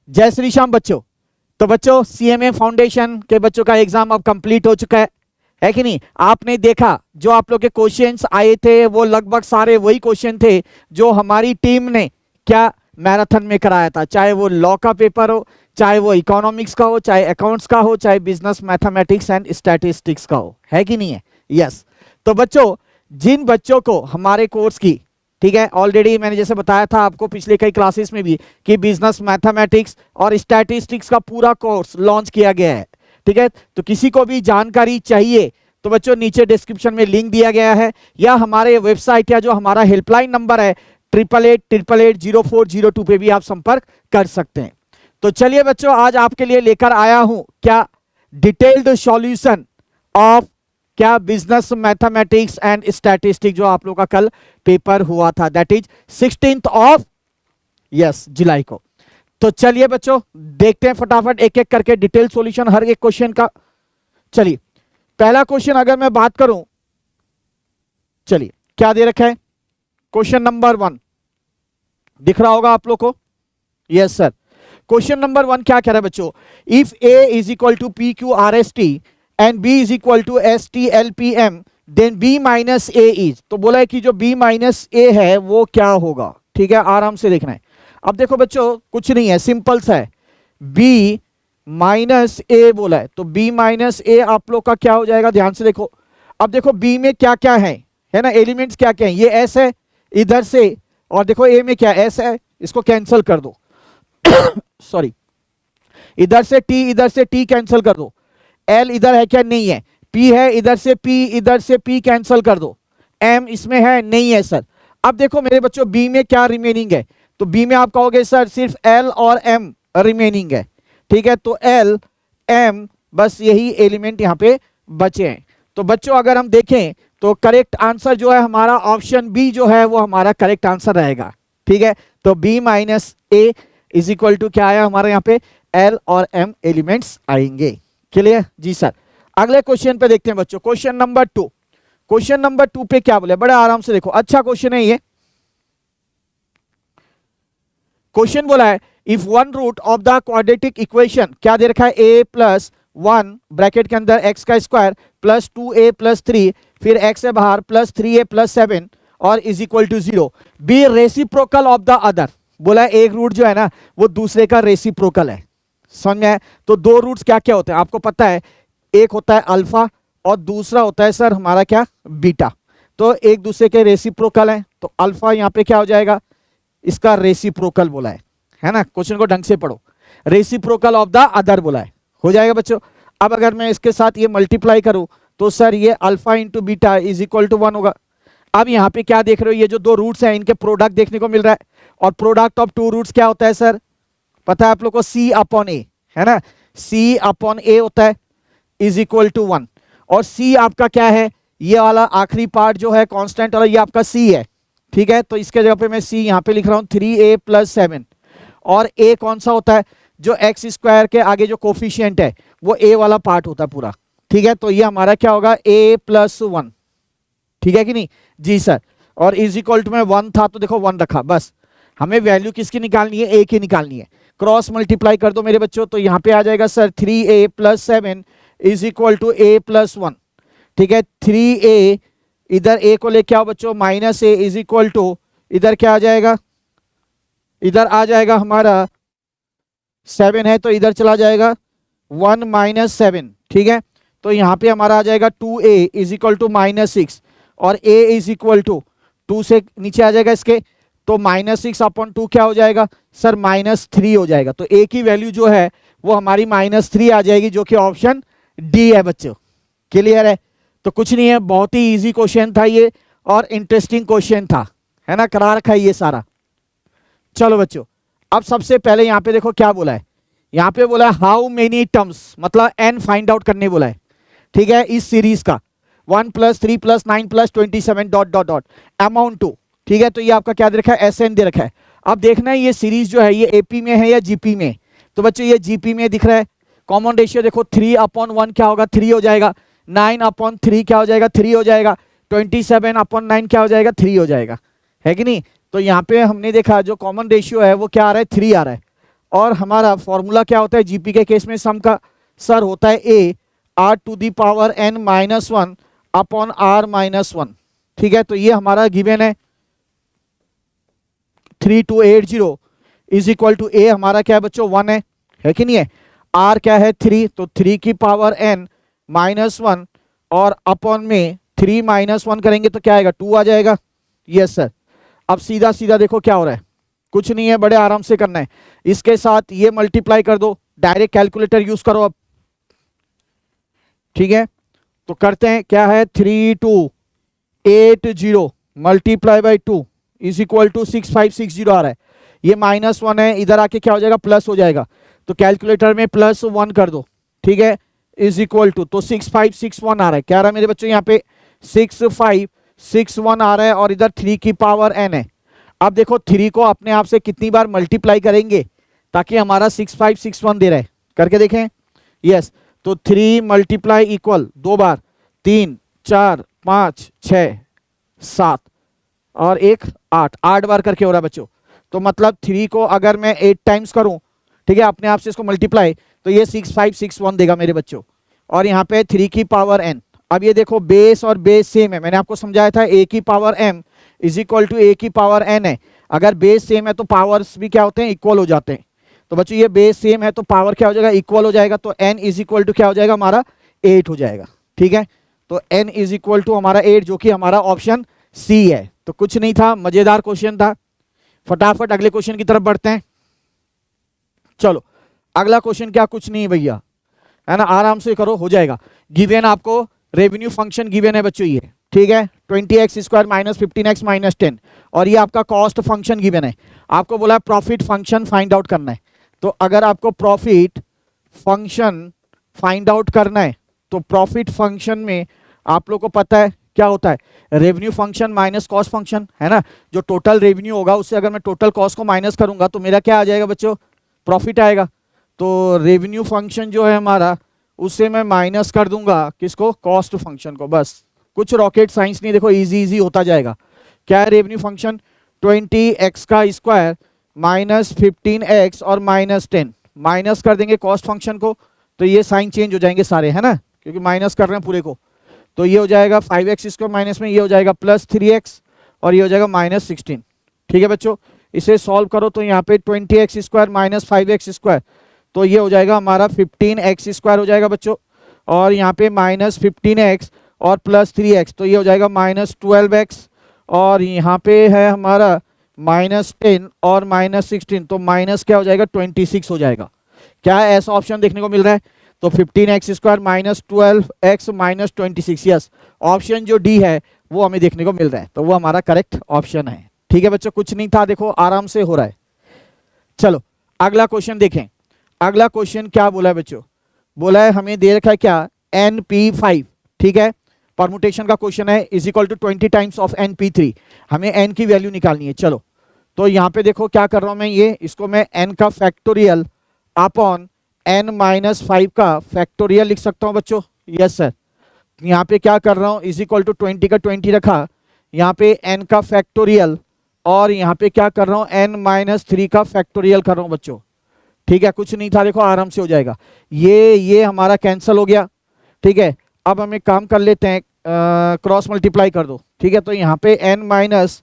जय श्री श्याम बच्चों। तो बच्चों सीएमए फाउंडेशन के बच्चों का एग्जाम अब कंप्लीट हो चुका है कि नहीं? आपने देखा जो आप लोग के क्वेश्चंस आए थे वो लगभग सारे वही क्वेश्चन थे जो हमारी टीम ने क्या मैराथन में कराया था, चाहे वो लॉ का पेपर हो, चाहे वो इकोनॉमिक्स का हो, चाहे अकाउंट्स का हो, चाहे बिजनेस मैथमेटिक्स एंड स्टैटिस्टिक्स का है कि नहीं है? यस। तो बच्चों जिन बच्चों को हमारे कोर्स की, ठीक है, ऑलरेडी मैंने जैसे बताया था आपको पिछले कई क्लासेस में भी कि बिजनेस मैथमेटिक्स और स्टैटिस्टिक्स का पूरा कोर्स लॉन्च किया गया है, ठीक है। तो किसी को भी जानकारी चाहिए तो बच्चों नीचे डिस्क्रिप्शन में लिंक दिया गया है, या हमारे वेबसाइट या जो हमारा हेल्पलाइन नंबर है 8888080402 पे भी आप संपर्क कर सकते हैं। तो चलिए बच्चों आज आपके लिए लेकर आया हूं क्या डिटेल्ड सॉल्यूशन ऑफ क्या बिजनेस मैथमेटिक्स एंड स्टैटिस्टिक्स जो आप लोगों का कल पेपर हुआ था, that is 16th of July को। तो चलिए बच्चों देखते हैं फटाफट एक एक करके डिटेल सॉल्यूशन हर एक क्वेश्चन का। चलिए पहला क्वेश्चन अगर मैं बात करूं, चलिए क्या दे रखा है, क्वेश्चन नंबर 1 दिख रहा होगा आप लोग को? Yes sir. क्वेश्चन नंबर 1 क्या कह रहा है बच्चों? If A is equal to P Q R S T and B is equal to S T L P M then B minus A is, तो बोला है कि जो बी माइनस ए है वो क्या होगा, ठीक है, आराम से देखना है। अब देखो बच्चों कुछ नहीं है, सिंपल सा है, बी माइनस ए बोला है तो बी माइनस ए आप लोग का क्या हो जाएगा, ध्यान से देखो। अब देखो बी में क्या क्या है ना, एलिमेंट्स क्या क्या है, ये एस है इधर से, और देखो ए में क्या एस है, इसको कैंसिल कर दो सॉरी, इधर से टी कैंसिल कर दो, एल इधर है क्या, नहीं है, पी है इधर से पी कैंसिल कर दो, एम इसमें है नहीं है सर। अब देखो मेरे बच्चों बी में क्या रिमेनिंग है, तो बी में आप कहोगे सर सिर्फ एल और एम रिमेनिंग है, ठीक है, तो एल एम बस यही एलिमेंट यहां पे बचे हैं। तो बच्चों अगर हम देखें तो करेक्ट आंसर जो है हमारा ऑप्शन बी जो है वो हमारा करेक्ट आंसर रहेगा, ठीक है। तो B minus A is equal to क्या आया हमारे यहाँ पे, एल और एम एलिमेंट्स आएंगे। क्लियर जी सर। अगले क्वेश्चन पे देखते हैं बच्चों, क्वेश्चन नंबर 2। क्वेश्चन नंबर 2 पे क्या बोले, बड़े आराम से देखो, अच्छा क्वेश्चन है ये। क्वेश्चन बोला है if one root of the quadratic equation, क्या दे रखा है, ए प्लस 1 ब्रैकेट के अंदर एक्स का स्क्वायर प्लस 2a प्लस 3 फिर एक्स है बाहर प्लस 3a प्लस 7 और is equal to 0 B reciprocal of the other. बोला है एक रूट जो है ना वो दूसरे का रेसिप्रोकल है, समझ में आया? तो दो रूट्स क्या क्या होते हैं आपको पता है, एक होता है अल्फा और दूसरा होता है सर हमारा क्या, बीटा। तो एक दूसरे के रेसिप्रोकल है, तो अल्फा यहाँ पे क्या हो जाएगा, इसका रेसिप्रोकल बोला है ना, क्वेश्चन को ढंग से पढ़ो, रेसिप्रोकल ऑफ द अदर बोला है, हो जाएगा बच्चों। अब अगर मैं इसके साथ ये मल्टीप्लाई करूं तो सर ये alpha into beta is equal to 1 होगा। अब यहाँ पे क्या देख रहे हो, ये जो दो रूट्स हैं इनके प्रोडक्ट देखने को मिल रहा है, और प्रोडक्ट ऑफ टू रूट्स क्या होता है सर, पता है आप लोग को, सी अपॉन ए, है ना, सी अपॉन ए होता है इज इक्वल टू 1, और सी आपका क्या है, ये वाला आखिरी पार्ट जो है कांस्टेंट वाला ये आपका सी है, ठीक है। तो इसके जगह पे मैं सी यहाँ पे लिख रहा हूँ 3a प्लस 7, और a कौन सा होता है, जो एक्स स्क्वायर के आगे जो कोफिशिएंट है वो a वाला पार्ट होता है पूरा, ठीक है। तो ये हमारा क्या होगा, a प्लस 1, ठीक है कि नहीं जी सर। और इज इक्वल टू में 1 था तो देखो 1 रखा, बस हमें वैल्यू किसकी निकालनी है, a की निकालनी है, क्रॉस मल्टीप्लाई कर दो मेरे बच्चों, तो यहाँ पे आ जाएगा sir 3a plus 7 is equal to a plus 1, ठीक है। 3a इधर a को लेके आओ बच्चों, minus a is equal to इधर क्या आ जाएगा, इधर आ जाएगा हमारा 7 है तो इधर चला जाएगा 1 माइनस 7, ठीक है। तो यहाँ पे हमारा आ जाएगा 2a is equal to minus 6, और a इज इक्वल टू 2 से नीचे आ जाएगा इसके, तो माइनस 6 अपॉन 2 क्या हो जाएगा सर, -3 हो जाएगा। तो a की वैल्यू जो है वो हमारी -3 आ जाएगी, जो कि ऑप्शन डी है बच्चों। क्लियर है? तो कुछ नहीं है, बहुत ही इजी क्वेश्चन था ये और इंटरेस्टिंग क्वेश्चन था, है ना, करा रखा है ये सारा। चलो बच्चों अब सबसे पहले यहाँ पे देखो क्या बोला है, यहाँ पे बोला है हाउ मेनी टर्म्स, मतलब n फाइंड आउट करने बोला है, ठीक है, इस सीरीज का 1 + 3 + 9 + 27 dot dot dot amount to, ठीक है। तो ये आपका क्या दे रखा है, SN दे रखा है। अब देखना है ये सीरीज जो है ये AP में है या GP में, तो बच्चों ये GP में दिख रहा है। कॉमन रेशियो देखो 3/1 क्या होगा, 3 हो जाएगा, 9/3 क्या हो जाएगा, 3 हो जाएगा, 27/9 क्या हो जाएगा, 3 हो जाएगा, है कि नहीं। तो यहाँ पे हमने देखा जो कॉमन रेशियो है वो क्या आ रहा है, 3 आ रहा है, और हमारा फॉर्मूला क्या होता है जीपी के केस में सम का, सर होता है A R to the power N minus one upon R minus one. ठीक है, तो ये हमारा गिवन है 3280 इज इक्वल टू ए हमारा क्या है बच्चों 1 है कि नहीं है, आर क्या है 3, तो 3 की पावर एन माइनस वन और अपॉन में 3 माइनस 1 करेंगे तो क्या आएगा 2 आ जाएगा। Yes sir. अब सीधा सीधा देखो क्या हो रहा है, कुछ नहीं है, बड़े आराम से करना है, इसके साथ ये मल्टीप्लाई कर दो, डायरेक्ट कैलकुलेटर यूज करो अब। ठीक है, तो करते हैं, क्या है 3280 multiply by 2 is equal to 6560 आ रहा है, ये माइनस 1 है, इधर आके क्या हो जाएगा प्लस हो जाएगा, तो कैलकुलेटर में प्लस 1 कर दो। ठीक है, इज इक्वल टू, तो 6561 आ रहा है, क्या आ रहा है मेरे बच्चों यहाँ पे 6561 आ रहा है, और इधर 3 की पावर n है। अब देखो 3 को अपने आप से कितनी बार मल्टीप्लाई करेंगे ताकि हमारा 6561 दे रहा है, करके देखें। यस, तो 3 मल्टीप्लाई इक्वल 2 बार 3 4 5 6 7 और 1 8, 8 बार करके हो रहा है बच्चों। तो मतलब 3 को अगर मैं 8 टाइम्स करूं, ठीक है, अपने आप से इसको मल्टीप्लाई, तो ये 6561 देगा मेरे बच्चों, और यहाँ पे 3 की पावर n। अब ये देखो बेस और बेस सेम है, मैंने आपको समझाया था a की power m is equal to a की पावर n है, अगर बेस सेम है तो पावर्स भी क्या होते हैं इक्वल हो जाते हैं। तो बच्चों ये बेस सेम है तो पावर क्या हो जाएगा इक्वल हो जाएगा, तो n इज इक्वल टू क्या हो जाएगा हमारा 8 हो जाएगा। ठीक है, तो n इज इक्वल टू हमारा 8 जो कि हमारा ऑप्शन सी है। तो कुछ नहीं था, मजेदार क्वेश्चन था। फटाफट अगले क्वेश्चन की तरफ बढ़ते हैं। चलो अगला क्वेश्चन क्या, कुछ नहीं भैया, है ना, आराम से करो, हो जाएगा। गिवन आपको रेवेन्यू फंक्शन गिवन है बच्चों ये, ठीक है, 20x square minus 15x minus 10, और ये आपका कॉस्ट फंक्शन गिवन है। आपको बोला प्रॉफिट फंक्शन फाइंड आउट करना है, तो अगर आपको प्रॉफिट फंक्शन फाइंड आउट करना है तो प्रॉफिट फंक्शन में आप लोग को पता है क्या होता है, revenue function minus cost function, है ना। जो टोटल रेवेन्यू होगा उससे अगर मैं टोटल कॉस्ट को माइनस करूंगा तो मेरा क्या आ जाएगा बच्चों, प्रॉफिट आएगा। तो रेवेन्यू फंक्शन जो है हमारा, उससे मैं माइनस कर दूंगा किसको, कॉस्ट फंक्शन को। बस कुछ रॉकेट साइंस नहीं, देखो इजी इजी होता जाएगा। क्या है रेवेन्यू फंक्शन, 20x का स्क्वायर माइनस 15x और माइनस 10, माइनस कर देंगे कॉस्ट फंक्शन को, तो ये साइन चेंज हो जाएंगे सारे, है ना, क्योंकि माइनस कर रहे हैं पूरे को। तो ये हो जाएगा 5x स्क्वायर माइनस में ये हो जाएगा प्लस 3x, और ये हो जाएगा माइनस 16। ठीक है बच्चों, इसे सॉल्व करो तो यहाँ पे 20x square minus 5x square, तो ये हो जाएगा हमारा 15x स्क्वायर हो जाएगा बच्चों, और यहाँ पे माइनस 15x और प्लस 3x, तो ये हो जाएगा माइनस 12x, और यहाँ पे है हमारा माइनस 10 और माइनस 16, तो माइनस क्या हो जाएगा 26 हो जाएगा। क्या है ऐसा ऑप्शन देखने को मिल रहा है, तो 15x square minus 12x minus 26, yes, option जो डी है वो हमें देखने को मिल रहा है, तो वो हमारा करेक्ट ऑप्शन है। ठीक है बच्चों, कुछ नहीं था, देखो आराम से हो रहा है। चलो अगला क्वेश्चन देखें। अगला क्वेश्चन क्या बोला है बच्चों, बोला है हमें दे रखा है क्या, NP5, ठीक है, परमुटेशन का क्वेश्चन है, is equal to 20 times of NP3, हमें n की वैल्यू निकालनी है। चलो तो यहाँ पे देखो क्या कर रहा हूं मैं, ये इसको मैं n का फैक्टोरियल अपॉन n माइनस 5 का फैक्टोरियल लिख सकता हूँ बच्चों। यस सर, यहाँ पे क्या कर रहा हूँ, इज इक्वल टू 20 का 20 रखा, यहाँ पे n का फैक्टोरियल, और यहाँ पे क्या कर रहा हूँ n माइनस 3 का फैक्टोरियल कर रहा हूँ बच्चों। ठीक है, कुछ नहीं था, देखो आराम से हो जाएगा, ये हमारा कैंसिल हो गया। ठीक है, अब हम एक काम कर लेते हैं, क्रॉस मल्टीप्लाई कर दो। ठीक है, तो यहाँ पे n माइनस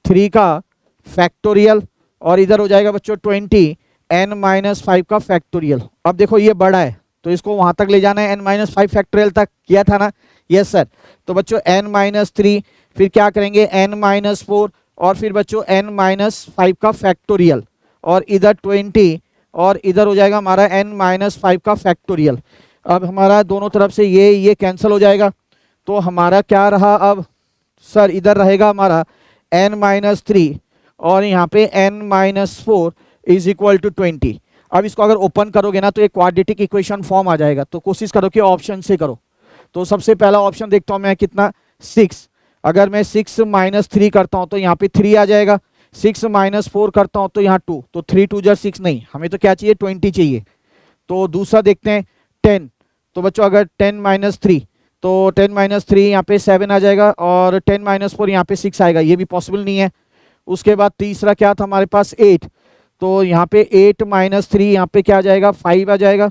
3 का फैक्टोरियल, और इधर हो जाएगा बच्चों 20 n माइनस 5 का फैक्टोरियल। अब देखो ये बड़ा है तो इसको वहां तक ले जाना है, n माइनस 5 फैक्टोरियल तक किया था ना। यस सर, तो बच्चों n माइनस 3, फिर क्या करेंगे n माइनस 4, और फिर बच्चों n माइनस 5 का फैक्टोरियल, और इधर 20, और इधर हो जाएगा हमारा n माइनस 5 का फैक्टोरियल। अब हमारा दोनों तरफ से ये कैंसिल हो जाएगा, तो हमारा क्या रहा अब सर, इधर रहेगा हमारा n माइनस 3, और यहाँ पे n minus 4 is equal to 20। अब इसको अगर ओपन करोगे ना तो एक क्वाड्रेटिक इक्वेशन फॉर्म आ जाएगा, तो कोशिश करो कि ऑप्शन से करो। तो सबसे पहला ऑप्शन देखता हूँ मैं कितना, 6, अगर मैं 6 माइनस 3 करता हूँ तो यहाँ पे 3 आ जाएगा, 6 माइनस 4 करता हूँ तो यहाँ 2, तो 3 2 जा 6, नहीं हमें तो क्या चाहिए 20 चाहिए। तो दूसरा देखते हैं 10, तो बच्चों अगर 10 माइनस 3, तो 10 माइनस 3 यहाँ पे 7 आ जाएगा, और 10 माइनस 4 यहाँ पे 6 आएगा, ये भी पॉसिबल नहीं है। उसके बाद तीसरा क्या था हमारे पास 8, तो यहाँ पे 8 माइनस 3 यहाँ पे क्या आ जाएगा 5 आ जाएगा,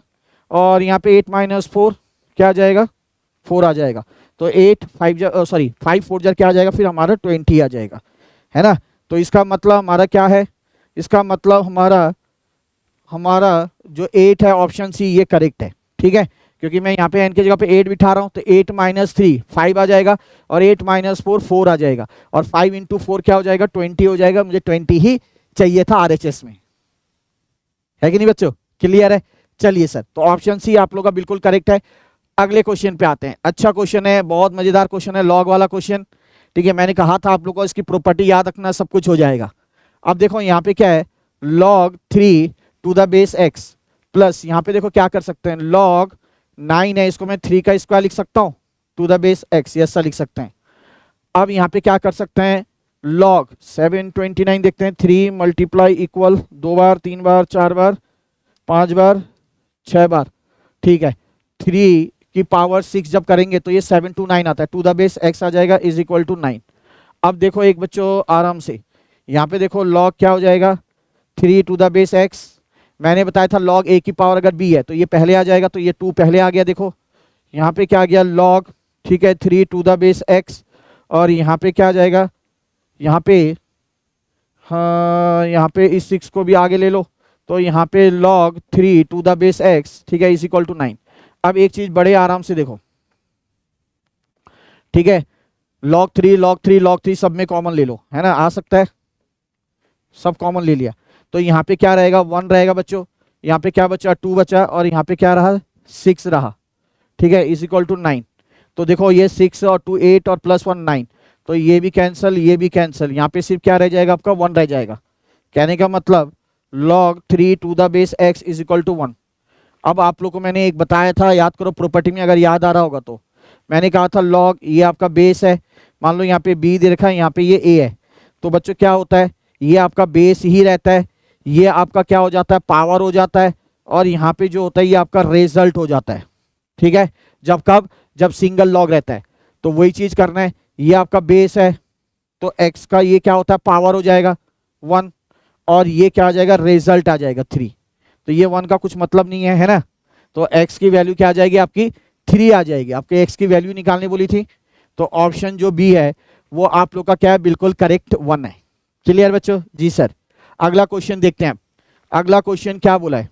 और यहाँ पे 8 माइनस 4 क्या आ जाएगा 4 आ जाएगा। तो 8 5 सॉरी 5 4 जार क्या आ जाएगा फिर हमारा 20 आ जाएगा, है ना। तो इसका मतलब हमारा क्या है, इसका मतलब हमारा जो 8 है ऑप्शन सी ये करेक्ट है, ठीक है। क्योंकि मैं यहाँ पे n की जगह पे 8 बिठा रहा हूँ, तो 8 माइनस 3 5 आ जाएगा, और 8 माइनस 4 4 आ जाएगा, और 5 इंटू 4 क्या हो जाएगा 20 हो जाएगा। मुझे 20 ही चाहिए था RHS में, है कि नहीं बच्चों, क्लियर है। चलिए सर, तो ऑप्शन सी आप लोग का बिल्कुल करेक्ट है। अगले क्वेश्चन पे आते हैं। अच्छा क्वेश्चन है, बहुत मजेदार क्वेश्चन है, लॉग वाला क्वेश्चन, ठीक है। मैंने कहा था आप लोग को इसकी प्रॉपर्टी याद रखना, सब कुछ हो जाएगा। अब देखो यहाँ पे क्या है, log 3 to the base x plus, यहाँ पे देखो क्या कर सकते हैं, log 9 है, इसको मैं 3 का स्क्वायर लिख सकता हूँ टू द बेस x, ऐसा लिख सकते हैं। अब यहाँ पे क्या कर सकते हैं, log 729 देखते हैं, 3 मल्टीप्लाई इक्वल 2 बार 3 बार 4 बार 5 बार 6 बार, ठीक है। 3 की पावर 6 जब करेंगे तो ये 7 to 9 आता है, टू द बेस x आ जाएगा इज इक्वल टू 9। अब देखो एक बच्चों आराम से, यहाँ पे देखो log क्या हो जाएगा 3 टू द बेस x, मैंने बताया था log a की पावर अगर b है तो ये पहले आ जाएगा, तो ये 2 पहले आ गया। देखो यहाँ पे क्या आ गया log, ठीक है 3 टू द बेस x, और यहाँ पे क्या आ जाएगा, यहाँ पे हाँ यहाँ पे इस 6 को भी आगे ले लो, तो यहाँ पे log 3 to the base x, ठीक है इज इक्वल टू 9। अब एक चीज बड़े आराम से देखो, ठीक है, log 3 log 3 log 3 सब में कॉमन ले लो, है ना, आ सकता है, सब कॉमन ले लिया, तो यहाँ पे क्या रहेगा 1 रहेगा बच्चों, यहाँ पे क्या बचा 2 बचा, और यहाँ पे क्या रहा 6 रहा, ठीक है इज इक्वल टू 9। तो देखो ये 6 और 2 8 और प्लस 1 9, तो ये भी कैंसिल ये भी कैंसिल, यहाँ पे सिर्फ क्या रह जाएगा आपका 1 रह जाएगा। कहने का मतलब log 3 to the base x is equal to 1। अब आप लोग को मैंने एक बताया था, याद करो प्रॉपर्टी में, अगर याद आ रहा होगा तो मैंने कहा था log ये आपका बेस है, मान लो यहाँ पे b दे रखा है, यहाँ पे ये a है, तो बच्चों क्या होता है ये आपका बेस ही रहता है, ये आपका क्या हो जाता है पावर हो जाता है, और यहाँ पे जो होता है ये आपका रिजल्ट हो जाता है, ठीक है। जब कब, जब सिंगल लॉग रहता है, तो वही चीज करना है, ये आपका बेस है तो x का ये क्या होता है पावर हो जाएगा 1, और ये क्या आ जाएगा रिजल्ट आ जाएगा 3, तो ये 1 का कुछ मतलब नहीं है ना। तो x की वैल्यू क्या आ जाएगी आपकी 3 आ जाएगी, आपके x की वैल्यू निकालने बोली थी, तो ऑप्शन जो बी है वो आप लोग का क्या है बिल्कुल करेक्ट 1 है। क्लियर बच्चों, जी सर। अगला क्वेश्चन देखते हैं, अगला क्वेश्चन क्या बोला है,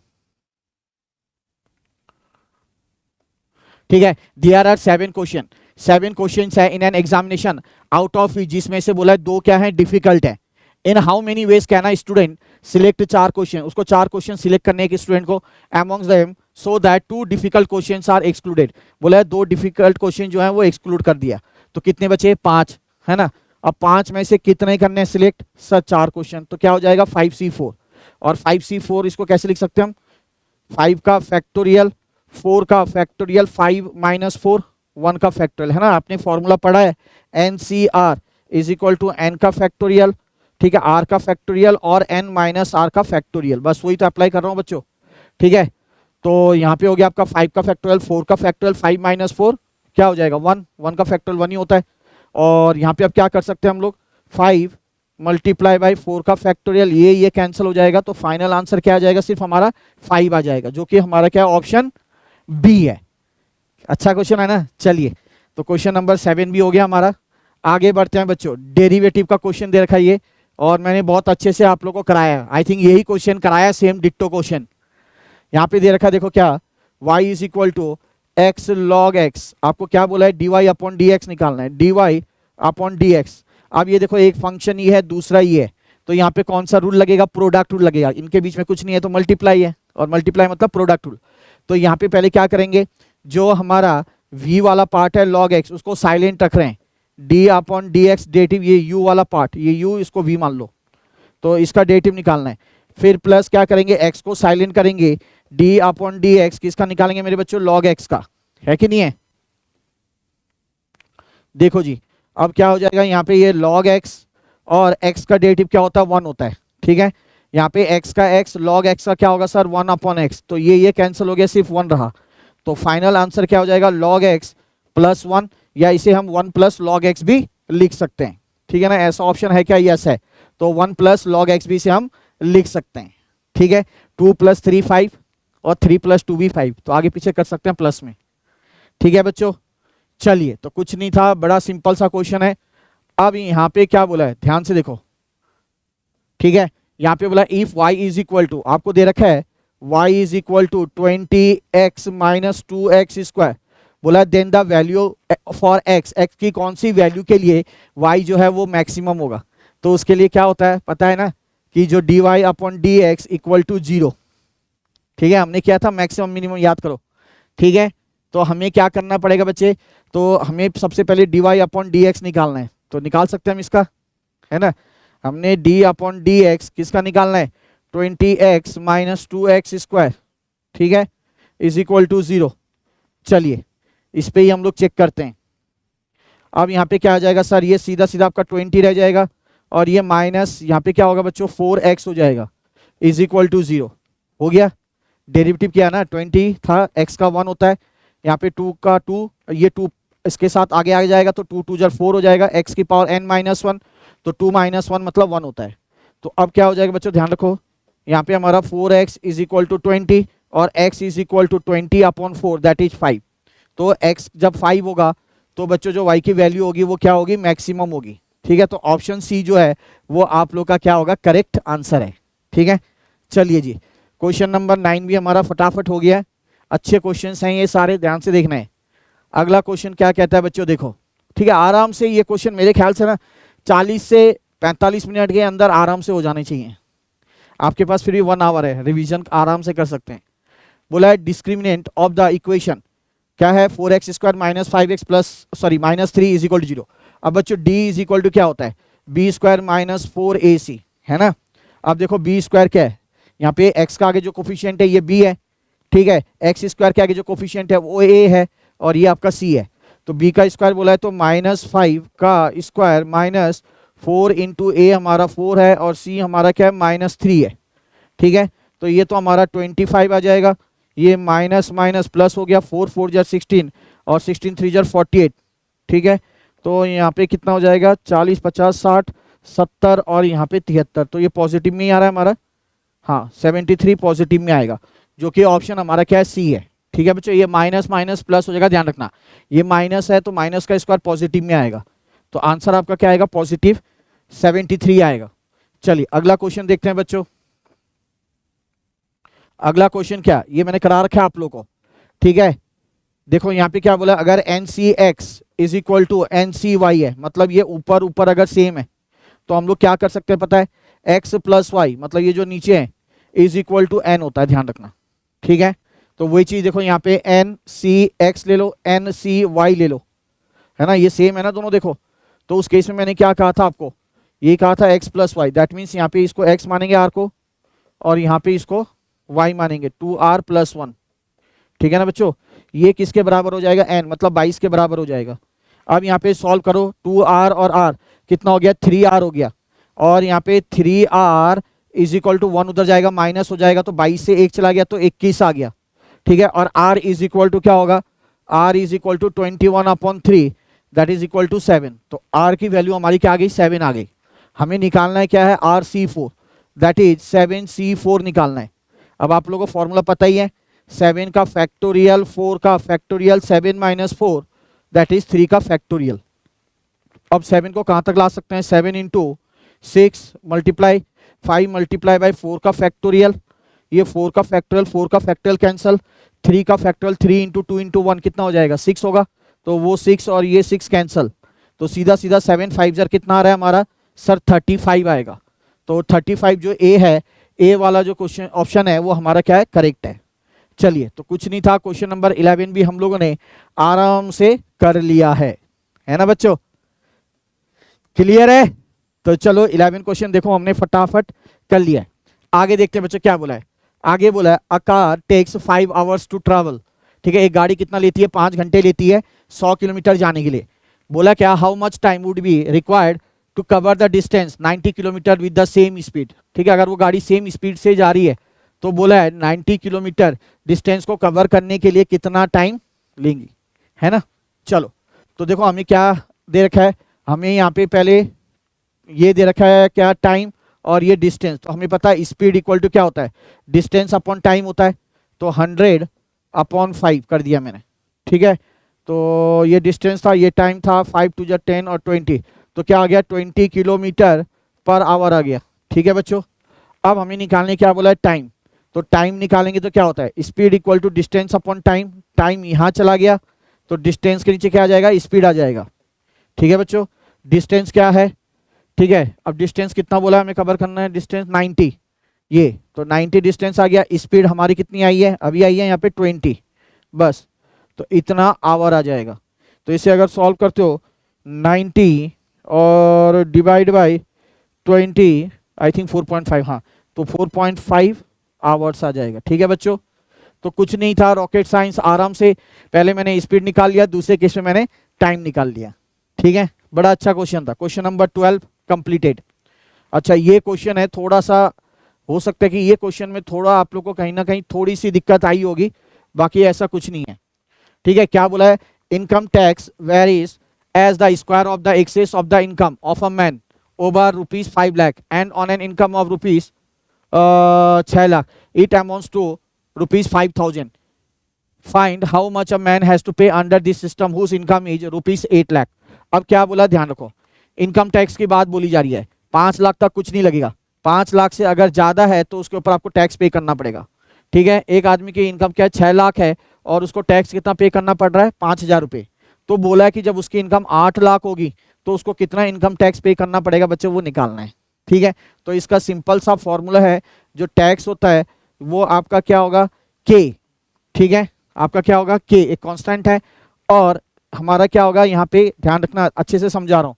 ठीक है। देयर आर 7 क्वेश्चन, 7 क्वेश्चंस है in an examination, out of जिसमें से बोला है 2 क्या है डिफिकल्ट है। In how many ways can a student select 4 question, उसको 4 क्वेश्चन सिलेक्ट करने एक स्टूडेंट को amongst them so that 2 difficult questions are excluded, बोला है 2 डिफिकल्ट क्वेश्चन जो है वो एक्सक्लूड कर दिया, तो कितने बचे 5, है ना। अब 5 में से कितने करने हैं सिलेक्ट सर 4 क्वेश्चन, तो क्या हो जाएगा 5C4, और 5C4 इसको कैसे लिख सकते हैं हम, 5 का फैक्टोरियल 4 का फैक्टोरियल 5 माइनस 4 1 का फैक्टोरियल, है ना, आपने फॉर्मूला पढ़ा है NCR is equal to n का फैक्टोरियल, ठीक है r का फैक्टोरियल और n माइनस r का फैक्टोरियल, बस वही तो अप्लाई कर रहा हूँ बच्चों, ठीक है। तो यहाँ पे हो गया आपका 5 का फैक्टोरियल 4 का फैक्टोरियल 5 माइनस 4 क्या हो जाएगा 1, 1 का फैक्टोरियल 1 ही होता है, और यहाँ पे अब क्या कर सकते हैं हम लोग 5 मल्टीप्लाई बाई 4 का फैक्टोरियल, ये कैंसिल हो जाएगा, तो फाइनल आंसर क्या आ जाएगा सिर्फ हमारा 5 आ जाएगा, जो कि हमारा क्या ऑप्शन बी है। अच्छा क्वेश्चन है ना। चलिए, तो क्वेश्चन नंबर 7 भी हो गया हमारा। आगे बढ़ते हैं बच्चों, डेरिवेटिव का क्वेश्चन दे रखा है ये, और मैंने बहुत अच्छे से आप लोगों को कराया, आई थिंक यही क्वेश्चन कराया सेम डिट्टो क्वेश्चन। यहाँ पे दे रखा देखो क्या y is equal to X log X, आपको क्या बोला है dy अपॉन डी एक्स निकालना है, dy अपॉन डी एक्स। अब ये देखो एक फंक्शन ये है दूसरा ये है, तो यहाँ पे कौन सा रूल लगेगा प्रोडक्ट रूल लगेगा, इनके बीच में कुछ नहीं है तो मल्टीप्लाई है, और मल्टीप्लाई मतलब प्रोडक्ट रूल। तो यहाँ पे पहले क्या करेंगे, जो हमारा v वाला पार्ट है log x उसको साइलेंट रख रहे हैं, d upon D x dative, ये u वाला पार्ट ये u इसको v मान लो, तो इसका डेटिव निकालना है। फिर प्लस क्या करेंगे x को साइलेंट करेंगे, d अपॉन डी एक्स किसका निकालेंगे मेरे बच्चों log x का, है कि नहीं है। देखो जी अब क्या हो जाएगा, यहाँ पे ये log x और x का डेटिव क्या होता है 1 होता है, ठीक है। यहाँ पे x का x log x का क्या होगा सर 1 अपॉन x, तो ये कैंसिल हो गया सिर्फ 1 रहा, तो फाइनल आंसर क्या हो जाएगा log x प्लस 1, या इसे हम 1 प्लस log x भी लिख सकते हैं, ठीक है ना। ऐसा ऑप्शन है क्या, यस है, तो 1 प्लस log x भी से हम लिख सकते हैं, ठीक है, 2 + 3 5 और 3 + 2 भी 5, तो आगे पीछे कर सकते हैं प्लस में। ठीक है बच्चों, चलिए तो कुछ नहीं था, बड़ा सिंपल सा क्वेश्चन है। अब यहाँ पे क्या बोला है, ध्यान से देखो। ठीक है, यहाँ पे बोला if y is equal to, आपको दे रखा है y is equal to 20x - 2x square, बोला then the value for x, x की कौन सी वैल्यू के लिए y जो है वो मैक्सिमम होगा। तो उसके लिए क्या होता है पता है ना, कि जो dy/dx इक्वल टू 0। ठीक है, हमने किया था मैक्सिमम मिनिमम, याद करो। ठीक है, तो हमें क्या करना पड़ेगा बच्चे, तो हमें सबसे पहले dy/dx निकालना है, तो निकाल सकते हैं हम इसका, है ना। हमने d/dx किसका निकालना है, 20x - 2x स्क्वायर, ठीक है, इज इक्वल टू 0। चलिए इस पे ही हम लोग चेक करते हैं। अब यहाँ पे क्या आ जाएगा सर, ये सीधा सीधा आपका 20 रह जाएगा, और ये माइनस यहाँ पे क्या होगा बच्चों, 4x हो जाएगा, इज इक्वल टू 0। हो गया, डेरिवेटिव किया ना, 20 था, x का 1 होता है, यहाँ पे 2 का 2, ये 2 इसके साथ आगे आ जाएगा, तो 2 2 4 हो जाएगा, x की पावर n - 1, तो 2 - 1 मतलब 1 होता है। तो अब क्या हो जाएगा बच्चों, ध्यान रखो, यहाँ पे हमारा 4x इज इक्वल टू 20 और x is equal to 20/4, that is 5। तो x जब 5 होगा तो बच्चों जो y की वैल्यू होगी वो क्या होगी, मैक्सिमम होगी। ठीक है, तो ऑप्शन सी जो है वो आप लोग का क्या होगा, करेक्ट आंसर है। ठीक है, चलिए जी, क्वेश्चन नंबर 9 भी हमारा फटाफट हो गया है। अच्छे क्वेश्चन हैं ये सारे, ध्यान से देखना है। अगला क्वेश्चन क्या कहता है बच्चों, देखो। ठीक है, आराम से ये क्वेश्चन मेरे ख्याल से ना 40 से 45 मिनट के अंदर आराम से हो जाने चाहिए। आपके पास फिर भी 1 आवर है, रिवीजन आराम से कर सकते हैं। बोला है डिस्क्रिमिनेंट ऑफ द इक्वेशन क्या है, 4x square - 5x -3 is equal to 0। अब बच्चों d इज इक्वल टू क्या होता है, b स्क्वायर - 4ac, है ना। अब देखो b स्क्वायर क्या है, यहाँ पे x का आगे जो कोफिशिएंट है ये b है, ठीक है, x स्क्वायर के आगे जो कोफिशिएंट है वो a है, और ये आपका c है। तो b का स्क्वायर बोला है तो -5 का स्क्वायर -4 इंटू a हमारा 4 है, और c हमारा क्या है, -3 है। ठीक है, तो ये तो हमारा 25 आ जाएगा, ये माइनस माइनस प्लस हो गया, 4 4 जार 16 और 16 3 जार 48। ठीक है, तो यहाँ पे कितना हो जाएगा, 40 50 60 70 और यहाँ पे 73, तो ये पॉजिटिव में ही आ रहा है हमारा, हाँ 73 पॉजिटिव में आएगा, जो कि ऑप्शन हमारा क्या है, सी है। ठीक है बच्चों, ये माइनस माइनस प्लस हो जाएगा, ध्यान रखना, ये माइनस है तो माइनस का स्क्वायर पॉजिटिव में आएगा, तो आंसर आपका क्या आएगा, पॉजिटिव 73 आएगा। चलिए अगला क्वेश्चन देखते हैं बच्चों। अगला क्वेश्चन क्या, ये मैंने करा रखा है आप लोगों को। ठीक है, देखो यहाँ पे क्या बोला, अगर NCX is equal to NCY है, मतलब ये ऊपर ऊपर अगर सेम है, तो हम लोग क्या कर सकते हैं पता है, x + y, मतलब ये जो नीचे है इज इक्वल टू n होता है, ध्यान रखना। ठीक है, तो वही चीज देखो यहाँ पे NCX ले लो, NCY ले लो, है ना, ये सेम है ना दोनों, देखो। तो उस केस में मैंने क्या कहा था आपको, ये कहा था x + y, दैट मीन्स यहाँ पे इसको x मानेंगे r को, और यहाँ पे इसको y मानेंगे 2r + 1। ठीक है ना बच्चों, ये किसके बराबर हो जाएगा, n, मतलब 22 के बराबर हो जाएगा। अब यहाँ पे सॉल्व करो, 2r और r कितना हो गया, 3r हो गया, और यहाँ पे 3r इज इक्वल टू 1 उधर जाएगा, माइनस हो जाएगा, तो 22 से 1 चला गया तो 21 आ गया। ठीक है, और r इज इक्वल टू क्या होगा, r is equal to 21/3, that is equal to 7। तो r की वैल्यू हमारी क्या आ गई, 7 आ गई। हमें निकालना है क्या है, RC4, दैट इज 7C4 निकालना है। अब आप लोगों को फॉर्मूला पता ही है, 7 का फैक्टोरियल 4 का फैक्टोरियल 7 - 4 दैट इज 3 का फैक्टोरियल। अब 7 को कहाँ तक ला सकते हैं, 7 × 6 × 5 × 4 का फैक्टोरियल, ये 4 का फैक्टोरियल 4 का फैक्टोरियल कैंसिल, 3 का फैक्टोरियल 3 × 2 × 1 कितना हो जाएगा, 6 होगा, तो वो 6 और ये 6 कैंसिल, तो सीधा सीधा 7 5 जार कितना आ रहा है हमारा सर, 35 आएगा। तो 35 जो ए है, ए वाला जो क्वेश्चन ऑप्शन है वो हमारा क्या है, करेक्ट है। चलिए, तो कुछ नहीं था, क्वेश्चन नंबर 11 भी हम लोगों ने आराम से कर लिया है ना बच्चों, क्लियर है। तो चलो 11 क्वेश्चन देखो हमने फटाफट कर लिया है। आगे देखते हैं बच्चों क्या बोला है, आगे बोला है a car takes 5 hours to travel. ठीक है, एक गाड़ी कितना लेती है, 5 घंटे लेती है 100 किलोमीटर जाने के लिए। बोला क्या, how much time would be required to cover the distance 90 kilometre with the same speed. ठीक है, अगर वो गाड़ी सेम स्पीड से जा रही है तो बोला है 90 किलोमीटर डिस्टेंस को कवर करने के लिए कितना टाइम लेंगी, है ना। चलो, तो देखो हमें क्या दे रखा है, हमें यहाँ पे पहले ये दे रखा है क्या, टाइम, और ये डिस्टेंस, तो हमें पता है स्पीड इक्वल टू क्या होता है, डिस्टेंस अपॉन टाइम होता है। तो 100/5 कर दिया मैंने, ठीक है। तो ये डिस्टेंस था, ये टाइम था, 5 2 जा 10 और 20, तो क्या आ गया 20 किलोमीटर पर आवर आ गया, ठीक है बच्चों। अब हमें निकालने क्या बोला है, टाइम। तो टाइम निकालेंगे तो क्या होता है, speed equal to distance upon time. Time यहाँ चला गया तो डिस्टेंस के नीचे क्या आ जाएगा, स्पीड आ जाएगा, ठीक है बच्चों। डिस्टेंस क्या है, ठीक है। अब डिस्टेंस कितना बोला हमें कवर करना है, डिस्टेंस 90, ये तो 90 डिस्टेंस आ गया। स्पीड हमारी कितनी आई है, अभी आई है यहाँ पे 20, बस तो इतना आवर आ जाएगा। तो इसे अगर सॉल्व करते हो 90 और डिवाइड बाई 20, आई थिंक 4.5, हाँ तो 4.5 आवर्स आ जाएगा, ठीक है बच्चों। तो कुछ नहीं था, रॉकेट साइंस आराम से, पहले मैंने स्पीड निकाल लिया, दूसरे केस में मैंने टाइम निकाल लिया, ठीक है। बड़ा अच्छा क्वेश्चन था, क्वेश्चन नंबर 12 कंप्लीटेड। अच्छा ये क्वेश्चन है, थोड़ा सा हो सकता है कि ये क्वेश्चन में थोड़ा आप लोग को कहीं ना कहीं थोड़ी सी दिक्कत आई होगी, बाकी ऐसा कुछ नहीं है, ठीक है। क्या बोला है, income tax varies as the square of the excess of the income of a man over ₹5 lakh and on an income of ₹6 lakh it amounts to ₹5,000। Find how much a man has to pay under this system whose income is ₹8 lakh. अब क्या बोला, ध्यान रखो, income tax की बात बोली जा रही है। 5 लाख तक कुछ नहीं लगेगा, 5 लाख से अगर ज्यादा है तो उसके ऊपर आपको टैक्स पे करना पड़ेगा, ठीक है। एक आदमी की इनकम क्या है, 6 लाख है और उसको टैक्स कितना पे करना पड़ रहा है, 5,000 रुपये। तो बोला है कि जब उसकी इनकम 8 लाख होगी तो उसको कितना इनकम टैक्स पे करना पड़ेगा बच्चों, वो निकालना है, ठीक है। तो इसका सिंपल सा फॉर्मूला है, जो टैक्स होता है वो आपका क्या होगा, के, ठीक है। आपका क्या होगा, के एक कांस्टेंट है, और हमारा क्या होगा यहाँ पे, ध्यान रखना अच्छे से समझा रहा हूँ,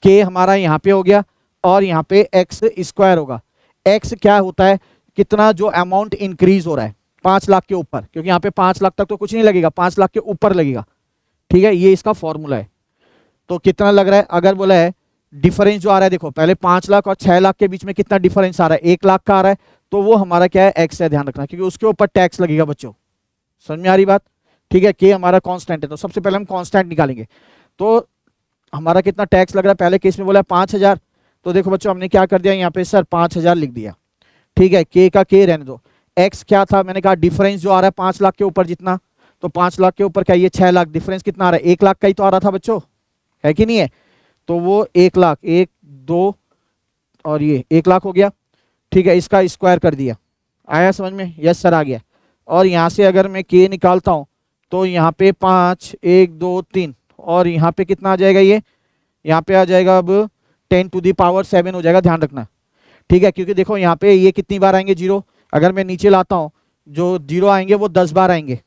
के हमारा यहाँ पे हो गया और यहाँ पे एक्स स्क्वायर होगा। एक्स क्या होता है, कितना जो अमाउंट इंक्रीज हो रहा है 5 लाख के ऊपर, क्योंकि यहाँ पे 5 लाख तक तो कुछ नहीं लगेगा, 5 लाख के ऊपर लगेगा, ठीक है। ये इसका फॉर्मूला है। तो कितना लग रहा है, अगर बोला है डिफरेंस जो आ रहा है, देखो पहले 5 लाख और 6 लाख के बीच में कितना डिफरेंस आ रहा है, 1 लाख का आ रहा है, तो वो हमारा क्या है, एक्स है, ध्यान रखना, क्योंकि उसके ऊपर टैक्स लगेगा बच्चों। समझ में आ रही बात, ठीक है। के हमारा कांस्टेंट है, तो सबसे पहले हम कांस्टेंट निकालेंगे। तो हमारा कितना टैक्स लग रहा है, पहले केस में बोला 5,000, तो देखो बच्चों हमने क्या कर दिया यहाँ पे, सर 5,000 लिख दिया, ठीक है। के का के रहने दो। एक्स क्या था, मैंने कहा डिफरेंस जो आ रहा है 5 लाख के ऊपर जितना, तो 5 लाख के ऊपर क्या, ये 6 लाख, डिफरेंस कितना आ रहा है, 1 लाख का ही तो आ रहा था बच्चों, है कि नहीं है। तो वो 1 लाख, 1 2 और ये 1 लाख हो गया, ठीक है। इसका स्क्वायर कर दिया, आया समझ में, यस सर आ गया। और यहाँ से अगर मैं के निकालता हूँ तो यहाँ पे 5 1 2 3 और यहाँ पे कितना आ जाएगा, ये यहाँ पे आ जाएगा अब 10⁻7 हो जाएगा, ध्यान रखना, ठीक है। क्योंकि देखो यहाँ पे ये कितनी बार आएंगे, 0, अगर मैं नीचे लाता हूँ जो 0 आएंगे वो 10 बार आएंगे,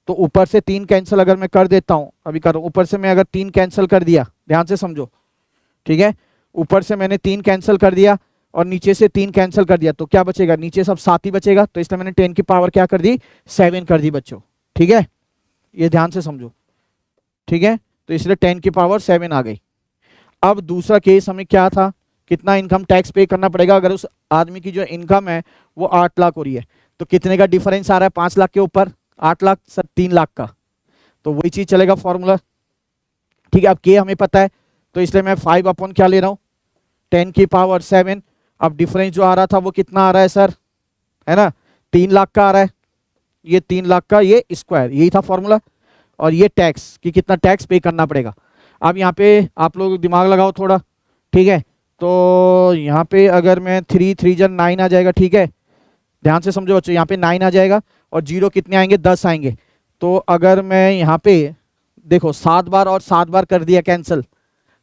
तो ऊपर से 3 कैंसिल अगर मैं कर देता हूँ, अभी करो, ऊपर से मैं अगर 3 कैंसिल कर दिया, ध्यान से समझो, ठीक है। ऊपर से मैंने 3 कैंसिल कर दिया और नीचे से 3 कैंसिल कर दिया, तो क्या बचेगा, नीचे सब 7 ही बचेगा, तो इसलिए मैंने 10 की पावर क्या कर दी, 7 कर दी बच्चों, ठीक है। ये ध्यान से समझो, ठीक है। तो इसलिए 10 की पावर 7 आ गई। अब दूसरा केस हमें क्या था, कितना इनकम टैक्स पे करना पड़ेगा, अगर उस आदमी की जो इनकम है वो 8 लाख हो रही है, तो कितने का डिफरेंस आ रहा है 5 लाख के ऊपर, 8 लाख सर 3 लाख का, तो वही चीज चलेगा फॉर्मूला, ठीक है। अब के हमें पता है, तो इसलिए मैं 5 अपॉन क्या ले रहा हूँ, 10 की पावर 7। अब डिफरेंस जो आ रहा था वो कितना आ रहा है सर, है ना, 3 लाख का आ रहा है, ये 3 लाख का ये स्क्वायर, यही था फॉर्मूला। और ये टैक्स कि कितना टैक्स पे करना पड़ेगा। अब यहाँ पे आप लोग दिमाग लगाओ थोड़ा, ठीक है। तो यहाँ पे अगर मैं 3 3 जा 9 आ जाएगा, ठीक है, ध्यान से समझो बच्चों, यहाँ पे 9 आ जाएगा और 0 कितने आएंगे, 10 आएंगे। तो अगर मैं यहाँ पे देखो 7 बार और 7 बार कर दिया कैंसिल,